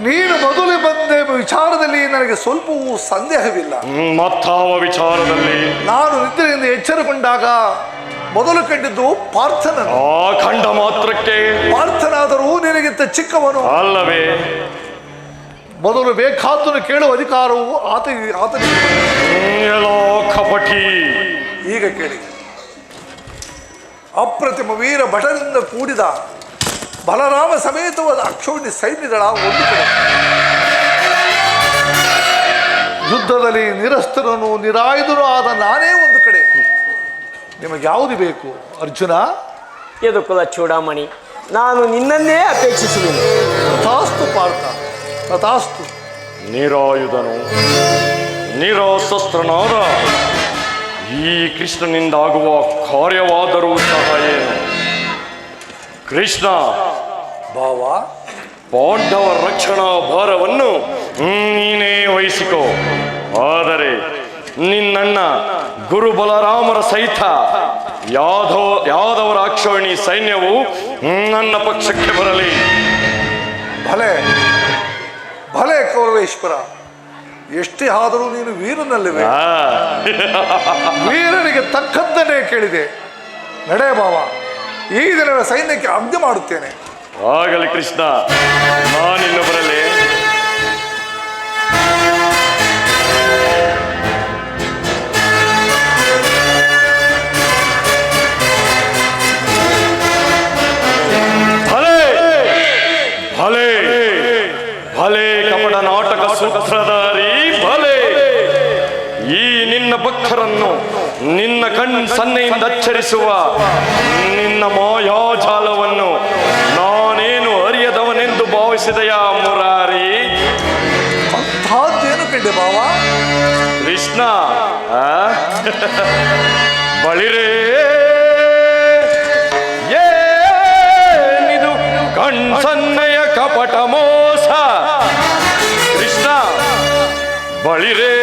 ನೀನು ಮೊದಲು ಬಂದ ವಿಚಾರದಲ್ಲಿ ನನಗೆ ಸ್ವಲ್ಪವೂ ಸಂದೇಹವಿಲ್ಲ. ಮತ್ತಾವ ವಿಚಾರದಲ್ಲಿ? ನಾನು ನಿದ್ರೆಯಿಂದ ಎಚ್ಚರಗೊಂಡಾಗ ಮೊದಲು ಕಂಡಿದ್ದು ಪಾರ್ಥನನ್ನು. ಆ ಖಂಡ ಮಾತ್ರಕ್ಕೆ ಪಾರ್ಥನಾದರೂ ನಿನಗಿಂತ ಚಿಕ್ಕವನು ಅಲ್ಲವೇ? ಮೊದಲು ಬೇಕಾದ್ದನ್ನು ಕೇಳುವ ಅಧಿಕಾರವು ಆತನಿಗೆ. ಕಪಟಿ. ಈಗ ಕೇಳಿ, ಅಪ್ರತಿಮ ವೀರ ಭಟರಿಂದ ಕೂಡಿದ ಬಲರಾಮ ಸಮೇತವಾದ ಅಕ್ಷೋಣಿ ಸೈನ್ಯಗಳ ಒಂದು ಕಡೆ, ಯುದ್ಧದಲ್ಲಿ ನಿರಸ್ತರನು ನಿರಾಯುಧನೂ ಆದ ನಾನೇ ಒಂದು ಕಡೆ. ನಿಮಗೆ ಯಾವುದು ಬೇಕು ಅರ್ಜುನ? ಯದುಕುಲ ಚೂಡಾಮಣಿ, ನಾನು ನಿನ್ನನ್ನೇ ಅಪೇಕ್ಷಿಸುವೆನು. ತಥಾಸ್ತು ಪಾರ್ಥ, ತಥಾಸ್ತು. ನಿರಾಯುಧನು ನಿರಾಶಸ್ತ್ರನಾದ ಈ ಕೃಷ್ಣನಿಂದಾಗುವ ಕಾರ್ಯವಾದರೂ ಸಹ ಏನು? ಕೃಷ್ಣ, ಭಾವ, ಪಾಂಡವ ರಕ್ಷಣಾ ಭಾರವನ್ನು ನೀನೇ ವಹಿಸಿಕೋ. ಆದರೆ ನಿನ್ನಣ್ಣ ಗುರು ಬಲರಾಮರ ಸಹಿತ ಯಾದವರ ಅಕ್ಷೋಣಿ ಸೈನ್ಯವು ನನ್ನ ಪಕ್ಷಕ್ಕೆ ಬರಲಿ. ಭಲೆ ಭಲೆ ಕೌರವೇಶ್ವರ, ಎಷ್ಟೇ ಆದರೂ ನೀನು ವೀರನಲ್ಲವೇ? ವೀರನಿಗೆ ತಕ್ಕದ್ದನ್ನೇ ಕೇಳಿದೆ. ನಡೆ ಭಾವ, ಈ ದಿನವೇ ಸೈನ್ಯಕ್ಕೆ ಆಜ್ಞೆ ಮಾಡುತ್ತೇನೆ. ಆಗಲಿ ಕೃಷ್ಣ, ನಾನಿನ್ನು ಬರಲಿ. ಭಲೆ ಭಲೆ ಕಪಟ ನಾಟಕ ಸೂತ್ರಧಾರಿ, ಭಲೆ. ಈ ನಿನ್ನ ಭಕ್ತರನ್ನು ನಿನ್ನ ಸನ್ನೆಯಿಂದ ಅಚ್ಚರಿಸುವ ನಿನ್ನ ಮಾಯಾಜಾಲವನ್ನು ನಾನೇನು ಅರಿಯದವನೆಂದು ಭಾವಿಸಿದೆಯಾ ಮುರಾರಿ? ಅಂತಹದ್ದೇನು ಕಂಡೆ ಭಾವ? ಕೃಷ್ಣ, ಬಳಿರೇ ಏನಿದು ಕಣ್ಸನ್ನೆಯ ಕಪಟ ಮೋಸ. ಕೃಷ್ಣ, ಬಳಿರೇ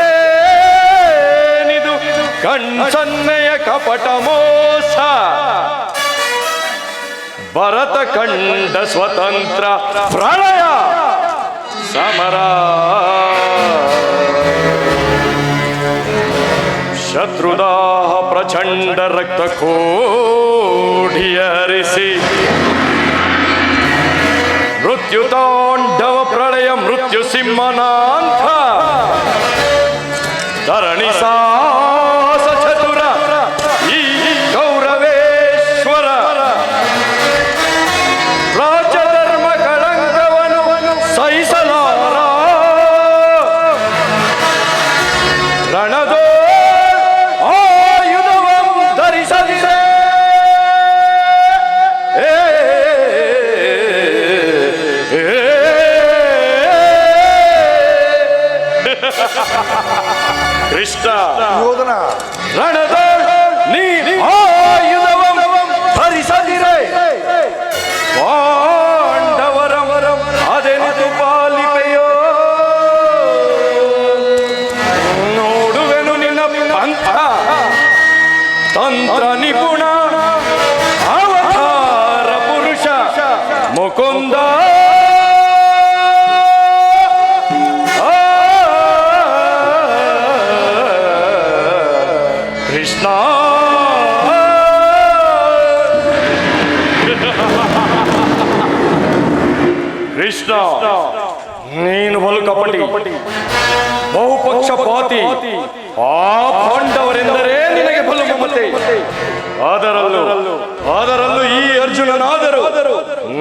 ಏನಿದು ಕಣ್ಸನ್ನೆಯ ಕಪಟ ಮೋಸ. ಭರತ ಕಂಡ ಸ್ವತಂತ್ರ ಪ್ರಳಯ ಸಮರ. ಶತ್ರುದಾಹ ಪ್ರಚಂಡ ರಕ್ತ ಕೋಡಿಯರಿಸಿ ಮೃತ್ಯು ತಾಂಡವ ಪ್ರಳಯ ಮೃತ್ಯು ಸಿಂಹನಾಂಥ ಧರಣಿ ಸಾಸ ಚತುರ ಈ ಗೌರವೇಶ್ವರ. ರಾಜಧರ್ಮ ಕಳಂಕವನು ಸಹಿಸಲಾರ ರಣದೋ ಆಯುಧವಂ ಧರಿಸದಿರೆ. ಕೃಷ್ಣ, ಯೋಧನ ರಣದ ನೀ ಆಯುಧವಂ ಧರಿಸದಿರೆ. ಪಾಂಡವರವರಂ ಅದೆನಿತು ಪಾಲಿಪೆಯೋ. ನೋಡುವೆನು ನಿನ್ನ ಪಂಥ ತಂತ್ರ ನಿಪುಣ ಅವತಾರ ಪುರುಷ ಮುಕುಂದ. ಕೃಷ್ಣ, ಕೃಷ್ಣ, ನೀನು ಬಲು ಕಪಟಿ, ಬಹುಪಕ್ಷಪಾತಿ. ಆ ಪಾಂಡವರೆಂದರೆ ನಿನಗೆ ಬಲು ಮಮತೆ. ಅದರಲ್ಲೂ ಈ ಅರ್ಜುನನಾದರೂ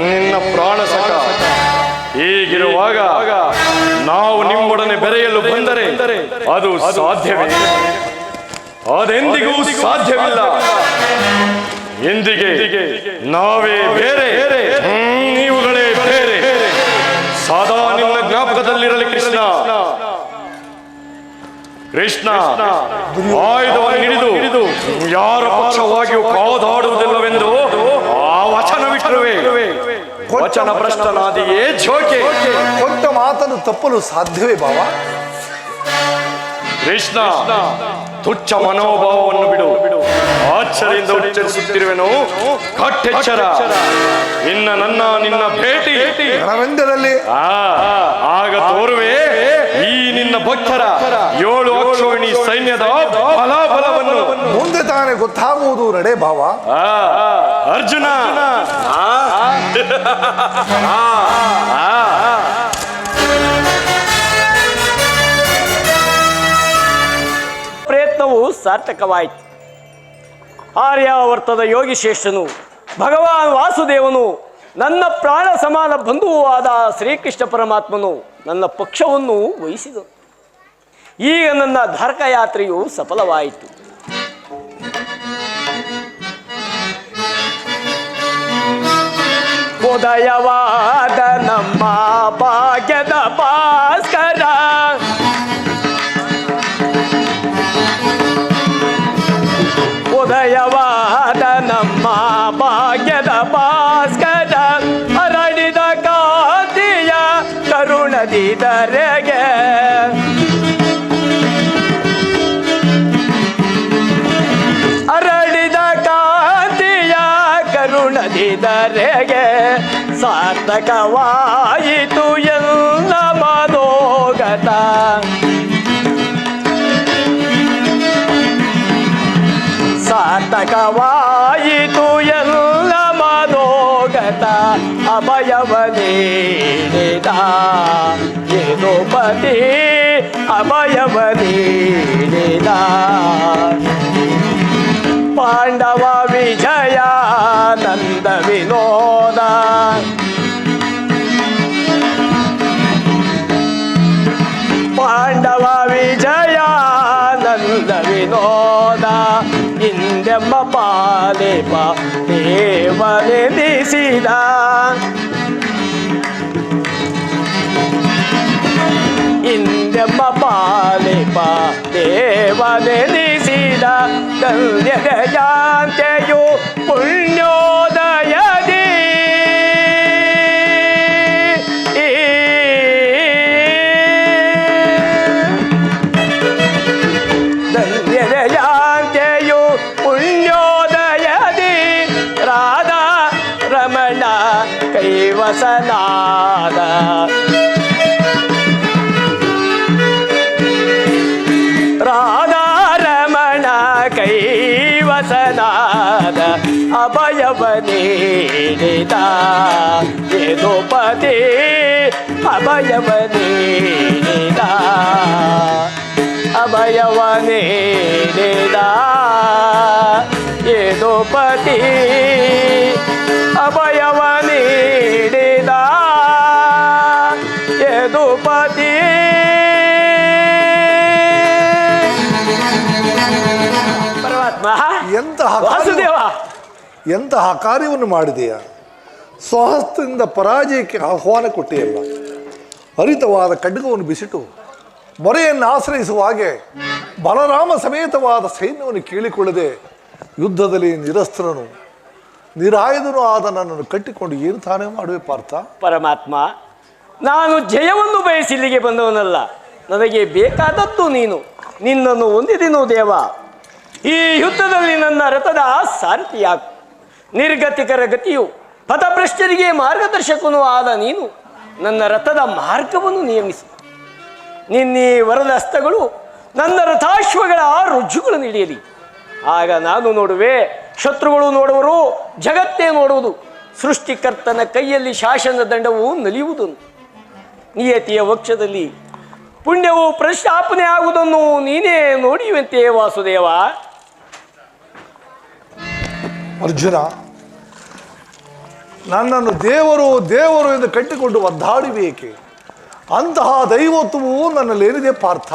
ನಿನ್ನ ಪ್ರಾಣ ಸಖ. ಹೀಗಿರುವಾಗ ನಾವು ನಿಮ್ಮೊಡನೆ ಬೆರೆಯಲು ಬಂದರೆ ಅದು ಸಾಧ್ಯವೇ? ಅದೆಂದಿಗೂ ಸಾಧ್ಯವಿಲ್ಲ. ಎಂದಿಗೆ ನಾವೇ ಬೇರೆ, ನೀವುಗಳೇ ಬೇರೆ. ಸದಾ ನಿನ್ನ ಜ್ಞಾಪಕದಲ್ಲಿರಲಿ ಕೃಷ್ಣ. ಕೃಷ್ಣ ಆಯುಧವನ್ನು ಹಿಡಿದು ಯಾರ ಪಕ್ಷವಾಗಿಯೂ ಕಾದಾಡುವುದಿಲ್ಲವೆಂದು ಆ ವಚನವಿಟ್ಟರುವೆ. ವಚನ ಭ್ರಷ್ಟನಾದಿಯೇ ಜೋಕೆ. ಕೊಟ್ಟ ಮಾತನ್ನು ತಪ್ಪಲು ಸಾಧ್ಯವೇ ಭಾವ? ಕೃಷ್ಣ, ತುಚ್ಛ ಮನೋಭಾವವನ್ನು ಬಿಡು. ಆಶ್ಚರ್ಯದಿಂದ ಉಚ್ಚರಿಸುತ್ತಿರುವೆನು, ಕಟ್ಟೆಚ್ಚರ. ನಿನ್ನ ಭೇಟಿ ರಣರಂಗದಲ್ಲಿ ಆಗ ತೋರುವೆ ಈ ನಿನ್ನ ಭಕ್ತರ 7 ಅಕ್ಷೋಹಿಣಿ ಸೈನ್ಯದ ಬಲಾಬಲವನ್ನು. ಮುಂದೆ ತಾನೇ ಗೊತ್ತಾಗುವುದು ನಡೆ ಭಾವ. ಅರ್ಜುನ, ಪ್ರಯತ್ನವು ಸಾರ್ಥಕವಾಯಿತು. ಆರ್ಯಾವರ್ತದ ಯೋಗಿಶ್ರೇಷ್ಠನು ಭಗವಾನ್ ವಾಸುದೇವನು ನನ್ನ ಪ್ರಾಣ ಸಮಾನ ಬಂಧುವೂ ಆದ ಶ್ರೀಕೃಷ್ಣ ಪರಮಾತ್ಮನು ನನ್ನ ಪಕ್ಷವನ್ನು ವಹಿಸಿದನು. ಈಗ ನನ್ನ ಧಾರಕ ಯಾತ್ರೆಯು ಸಫಲವಾಯಿತು. ಉದಯವಾದ ನಮ್ಮ ಭಾಗ್ಯದ ಭಾಸ್ಕರ, ಉದಯವಾದ ನಮ್ಮ ಭಾಗ್ಯದ ಭಾಸ್ಕರ, ಹರಡಿದ ಕಾಂತಿಯ ಕರುಣದಿ ಧರೆಗೆ, ಹರಡಿದ ಕಾಂತಿಯ ಕರುಣದಿ ಧರೆಗೆ, ಸಾರ್ಥಕವಾಯಿತು ಎಲ್ಲ ಮನೋಗತ. ಸಾರ್ಥಕವಾಯಿತು ಎಲ್ಲ ಮನೋಗತ. ಅಭಯವ ನೀಡಿದ ಯದುಪತಿ, ಅಭಯವ ನೀಡಿದ ಪಾಂಡವ ವಿಜಯ ನಂದ ವಿನೋದ. ಪಾಂಡವ ವಿಜಯ ನಂದ ವಿನೋದ, ಹಿಂದೆಮ್ಮ ಪಾಲಿಪ ದೇವನೆನಿಸಿದ, ಹಿಂದೆಮ್ಮ ಪಾಲಿಪ ದೇವನೆನಿಸಿದ, ಧನ್ಯದ ಜಾಂತೆಯು ಪುಣ್ಯೋದಯದಿ, ಧನ್ಯದ ಜಾಂತೆಯು ಪುಣ್ಯೋದಯದಿ, ರಾಧಾ ರಮಣ ಕೈವಸನಾದ, ರಾಧಾ ರಮಣ ಕೈವಸನಾದ, ಅಭಯವ ನೀಡಿದ ಯದುಪತಿ, ಅಭಯವ ನೀಡಿದ, ಅಭಯವ ನೀಡಿದ ಯದುಪತಿ, ಅಭಯವ ನೀಡಿದ ಯದುಪತಿ. ಪರಮಾತ್ಮ, ಎಂತಹ ಕಾರ್ಯವನ್ನು ಮಾಡಿದೆಯ? ಸ್ವಹಸ್ತದಿಂದ ಪರಾಜಯಕ್ಕೆ ಆಹ್ವಾನ ಕೊಟ್ಟೆಯಲ್ಲ. ಹರಿತವಾದ ಖಡ್ಗವನ್ನು ಬಿಸಿಟು ಮೊರೆಯನ್ನು ಆಶ್ರಯಿಸುವ ಹಾಗೆ ಬಲರಾಮ ಸಮೇತವಾದ ಸೈನ್ಯವನ್ನು ಕೇಳಿಕೊಳ್ಳದೆ ಯುದ್ಧದಲ್ಲಿ ನಿರಸ್ತ್ರನು ನಿರಾಯುಧನೂ ಆದ ನನ್ನನ್ನು ಕಟ್ಟಿಕೊಂಡು ಏನು ತಾನೇ ಮಾಡುವೆ ಪಾರ್ಥ? ಪರಮಾತ್ಮ, ನಾನು ಜಯವನ್ನು ಬಯಸಿಲ್ಲಿಗೆ ಬಂದವನಲ್ಲ. ನನಗೆ ಬೇಕಾದದ್ದು ನೀನು. ನಿನ್ನನ್ನು ಹೊಂದಿದೆನು ದೇವ. ಈ ಯುದ್ಧದಲ್ಲಿ ನನ್ನ ರಥದ ಸಾರಥಿಯಾಗು. ನಿರ್ಗತಿಕರ ಗತಿಯು ಪಥಭ್ರಷ್ಟರಿಗೆ ಮಾರ್ಗದರ್ಶಕನೂ ಆದ ನೀನು ನನ್ನ ರಥದ ಮಾರ್ಗವನ್ನು ನಿಯಮಿಸು. ನಿನ್ನೀ ವರದ ಹಸ್ತಗಳು ನನ್ನ ರಥಾಶ್ವಗಳ ರುಜುಗಳನ್ನು ಹಿಡಿಯಲಿ. ಆಗ ನಾನು ನೋಡುವೆ, ಶತ್ರುಗಳು ನೋಡುವರು, ಜಗತ್ತೇ ನೋಡುವುದು. ಸೃಷ್ಟಿಕರ್ತನ ಕೈಯಲ್ಲಿ ಶಾಸನ ದಂಡವು ನಲಿಯುವುದು. ನಿಯತಿಯ ವಕ್ಷದಲ್ಲಿ ಪುಣ್ಯವು ಪ್ರಶ್ನಾಪನೆ ಆಗುವುದನ್ನು ನೀನೇ ನೋಡಿಯುವಂತೆ ವಾಸುದೇವ. ಅರ್ಜುನ, ನನ್ನನ್ನು ದೇವರು ದೇವರು ಎಂದು ಕಟ್ಟಿಕೊಂಡು ಒದ್ದಾಡಿಬೇಕೆ? ಅಂತಹ ದೈವತ್ವವು ನನ್ನಲ್ಲೇನಿದೆ ಪಾರ್ಥ?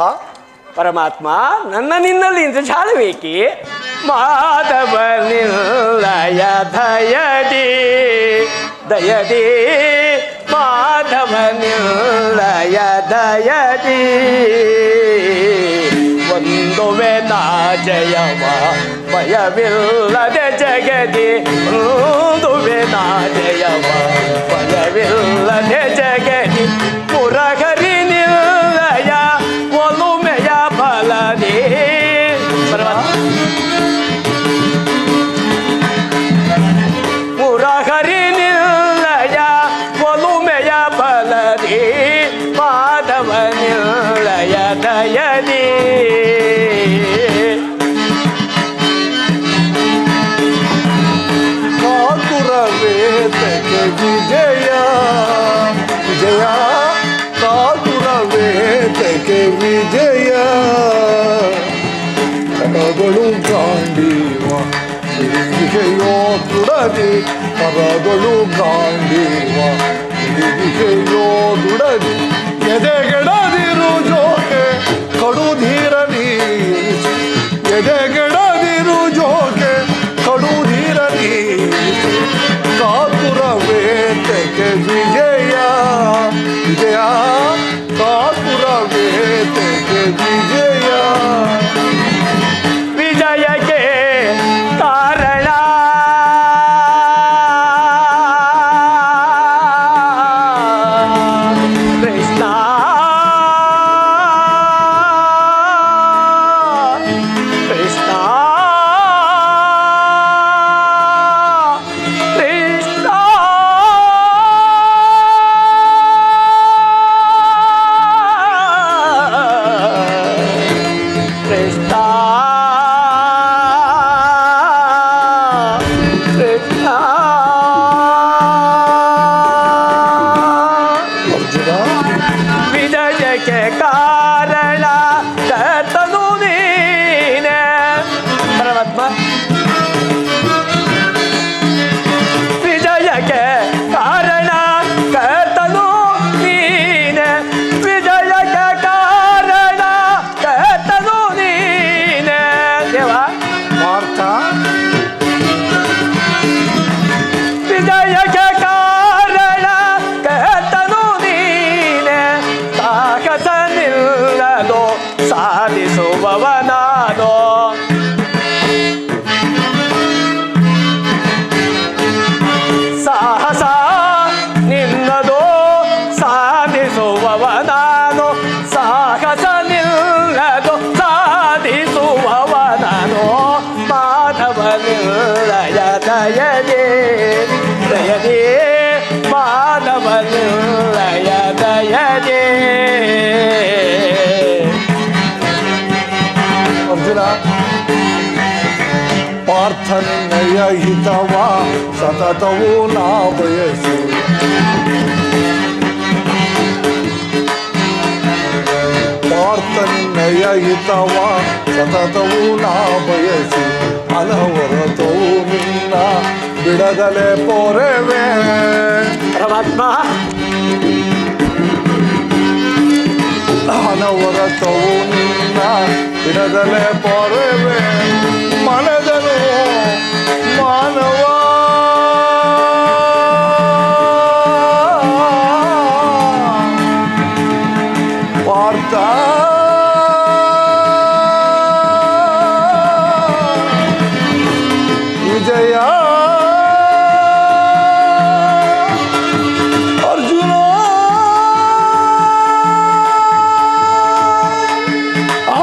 ಪರಮಾತ್ಮ, ನನ್ನ ನಿನ್ನಲ್ಲಿ ಇಂದ್ರಜಾಲವೇಕೆ? ಮಾಧವ ನಿಲ್ಲಯ ದಯದಿ ದಯದಿ, ಮಾಧವ ನಿಲ್ಲಯ ದಯದಿ, ಒಂದುವೆ ನಾ ಜಯವ ಭಯವಿಲ್ಲದೆ ಜಗದಿ ಒಂದುವೆ ನಾ ಜಯವ ಭಯವಿಲ್ಲದೆ ಜಗದಿ ಮುರಹರಿ ನಿಲ್ಲಯ ಒಲುಮೆಯ ಫಲದಿ ಮುರಹರಿ ನಿಲ್ಲಯ ಒಲುಮೆಯ ಫಲದಿ ಮಾಧವ ನಿಲ್ಲಯ ದಯದಿ ಕಾತುರವೇತಕ್ಕೆ ವಿಜಯ ವಿಜಯ ಕಾತುರವೇತಕ್ಕೆ ವಿಜಯ ಕರಗಳು ಗಾಂಡೀವ ವಿಜಯೋ ದುಡದಿ ಕರಗಳು ಗಾಂಡೀವ ವಿಜಯೋ ದುಡದಿ ಎದೆಗೆಡದಿರು ಜೋಕೆ ಕಡುಧೀರ ನೀರಿಸಿ ಎದೆಗೆಡದಿರು ಜೋಕೆ ಕಡುಧೀರ ನೀರಿಸಿ ಕಾತುರವೇತಕ್ಕೆ ವಿಜಯ ವಿಜಯ ಕಾತುರವೇತಕ್ಕೆ ವಿಜಯ ವಿಜಯಕ್ಕೆ ಕಾರಣ ಕೃಷ್ಣ ಕೃಷ್ಣ ಕೃಷ್ಣ ಕೃಷ್ಣ ಕೃಷ್ಣ ಅರ್ಜುನ ವಿಜಯಕ್ಕೆ ಕಾರಣ ಕರ್ತನು ನೀನೆ ಪರಮಾತ್ಮ ವಿಜಯಕ್ಕೆ ಕಾರಣ ಕರ್ತನು ನೀನೆ ವಿಜಯಕ್ಕೆ ಕಾರಣ ಕರ್ತನು ನೀನೆ ದೇವ ಪಾರ್ಥ ವಿಜಯಕ್ಕೆ ಕಾರಣ ಕರ್ತನು ನೀನೆ ಸಾಹಸ ನಿಲ್ಲದು ಸಾಧಿಸುವವನಾದೋ ಸಾಹಸ ನಿನ್ನದು ಸಾಧಿಸುವವನಾನು ಸಾಹಸ ನಿಲ್ಲದು ಸಾಧಿಸುವವನಾನು ಮಾಧವ ನಿಲ್ಲಯ ದಯದೇ ದಯದೇ ಮಾಧವ ನಿಲ್ಲಯ ದಯದೇ ಅರ್ಜುನ ಪಾರ್ಥನಿನ್ನಯ ಹಿತವ ಸತತವೂ ನಾ ಬಯಸಿ ಪಾರ್ಥನಿನ್ನಯ ಹಿತವ ಸತತವೂ ನಾ ಬಯಸಿ ಅನವರತವು ನಿನ್ನ ಬಿಡದಲೆ ಪೋರೆವೆ ಪರಮಾತ್ಮ ಅನವರತವು ನಿನ್ನ ಬಿಡದಲೆ ಪೊರೆವೆ ಮನದನು ಮಾನವ ಪಾರ್ಥ ವಿಜಯ ಅರ್ಜುನ ಆ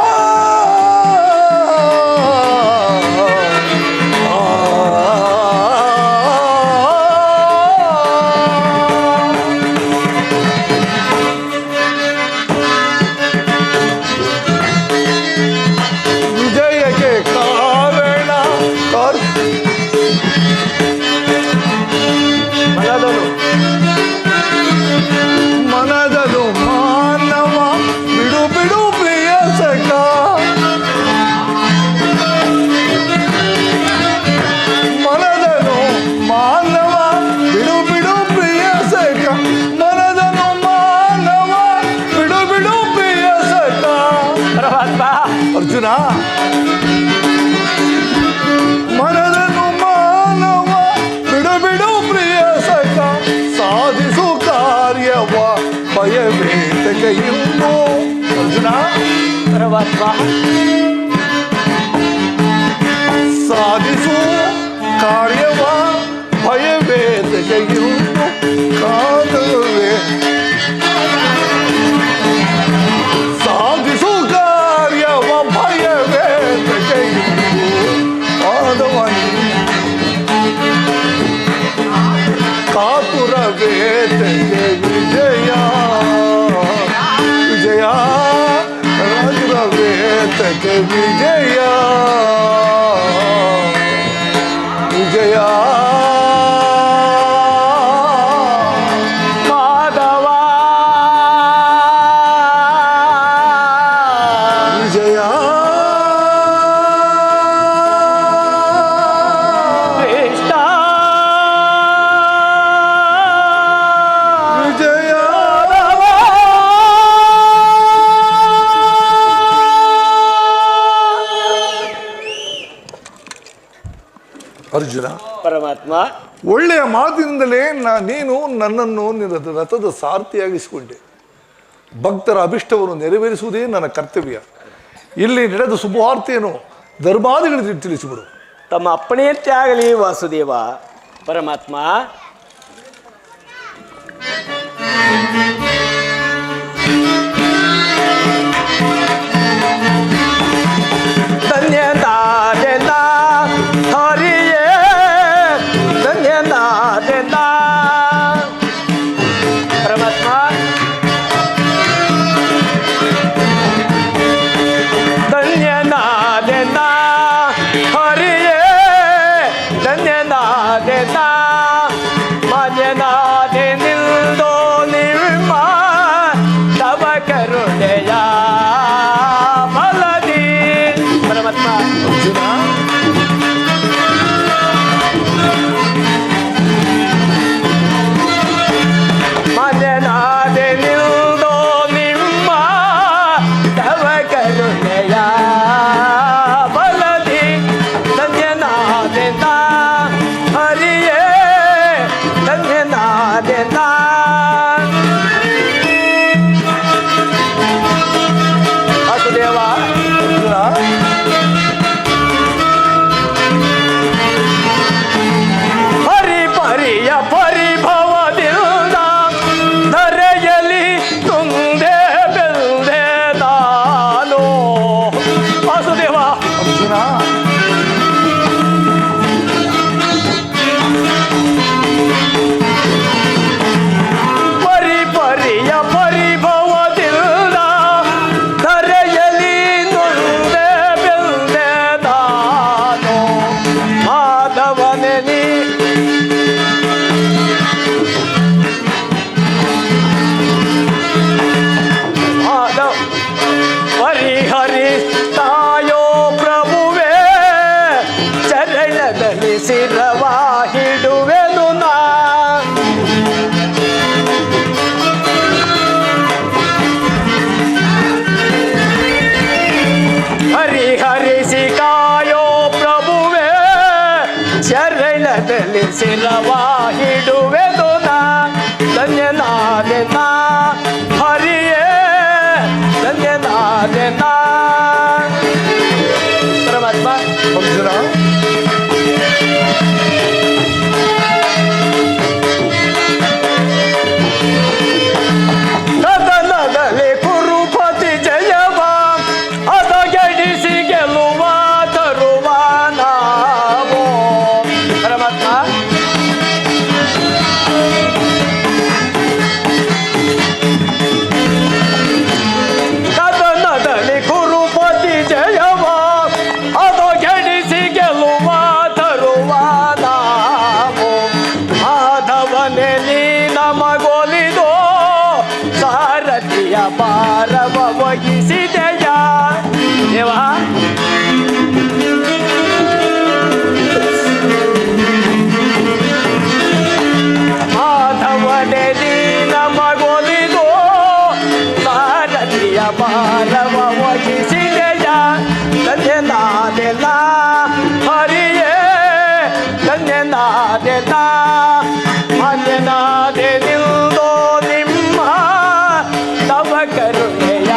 ಸಾಧಿಸು ಕಾರ್ಯವ ಭಯವೇದನೆಯು ಕಾದವೇ ಸಾಧಿಸು ಕಾರ್ಯವ ಭಯವೇದನೆಯು ಕಾದವನಿ ಕಾತುರವೇದನೆ ವಿಜಯ ವಿಜಯ ರಾಜುರವೇದನೆ ವಿಜಯ ವಿಜಯ ಮಾಧವ ವಿಜಯ ಕೃಷ್ಣ ವಿಜಯ ಅರ್ಜುನ, ಪರಮಾತ್ಮ, ಒಳ್ಳೆಯ ಮಾತಿನಿಂದಲೇ ನೀನು ನನ್ನನ್ನು ನಿನ್ನ ರಥದ ಸಾರಥಿಯಾಗಿಸಿಕೊಂಡೆ. ಭಕ್ತರ ಅಭಿಷ್ಟವನ್ನು ನೆರವೇರಿಸುವುದೇ ನನ್ನ ಕರ್ತವ್ಯ. ಇಲ್ಲಿ ನಡೆದ ಶುಭವಾರ್ತೆಯನ್ನು ಧರ್ಮಾದಿಗಳಿಗೆ ತಿಳಿಸಿಬಿಡು. ತಮ್ಮ ಅಪ್ಪಣೆಯಂತೆ ಆಗಲಿ ವಾಸುದೇವ. ಪರಮಾತ್ಮ, ಧನ್ಯನಾದೆನ ಹರಿಯೇ, ಧನ್ಯನಾದೆನ. ಪರಮಾತ್ಮ, ಧನ್ಯನಾದೆನ ಹರಿಯೇ, ಧನ್ಯನಾದೆನ. ಮಾನ್ಯನಾದೆ ನಿಲ್ದೋ ನಿಮ್ಮ ತವ ಕರುಣೆಯ ಫಲದಿ. ಪರಮಾತ್ಮ, ಅರ್ಜುನ, ಮಾನ್ಯನಾದೆ ನಿಲ್ದೋ ನಿಮ್ಮ ತವ ಕರುಣೆಯ ಫಲದಿ. ಧನ್ಯನಾದೆನ ಹರಿಯೇ, ಧನ್ಯನಾದೆನ. ವಾಸುದೇವ, ಅರ್ಜುನ, ಹರಿ ಪರಿಯ ಪರಿಭವದಿಂದ ಧರೆಯಲಿ ತುಂದೆ ಬೆಲ್ದೆ ನಾನು. ವಾಸುದೇವ, ಅರ್ಜುನ, ಪರಿ ಪರಿಯ ಪರಿಭವದಿಂದ ಧರೆಯಲಿ ನೊಂದೆ ಬೆಲ್ದೆ ನಾನು. ಮಾಧವನೆ ನೀ ಮಾಧವ ಹರಿ ಹರಿ ತಾಯೋ ಪ್ರಭುವೇ, ಚರಣದಲ್ಲಿ ಶಿರವ ಹಿಡುವೆನು ನಾ. ಹರಿ ಹರಿಸಿ ಕಾಯೋ ಪ್ರಭುವೇ, ಶರಣದಲ್ಲಿ ಶಿರವ ಹಿಡುವೆನು ನಾ. ಧನ್ಯನಾದೆನ ಹರಿಯೇ, ಧನ್ಯನಾದೆನ. ಪರಮಾತ್ಮ, ಅರ್ಜುನ, ಕದನದಲ್ಲಿ ಕುರುಪತಿ ಜಯವ ಅದಗೆಡಿಸಿ ಗೆಲುವ ತರುವ ನಾವು. ಪರಮಾತ್ಮ, ಕದನದಲ್ಲಿ ಕುರುಪತಿ ಜಯವ ಅದಗೆಡಿಸಿ ಗೆಲುವ ತರುವ ನಾವು. ಮಾಧವನೆ ನೀ ನಮಗೊಲಿದೋ ಸಾರಥಿಯ ಭಾರವ ವಹಿಸಿದೆಯ ದೇವ. ಮಾಧವನೆ ನೀ ನಮಗೊಲಿದೋ ಸಾರಥಿಯ ಭಾರವ ವಹಿಸಿದೆಯ. ಧನ್ಯನಾದೆನ ಹರಿಯೇ, ಧನ್ಯನಾದೆನ. ಮಾನ್ಯನಾದೆ ನಿಲ್ದೋ ನಿಮ್ಮ ತವ ಕರುಣೆಯ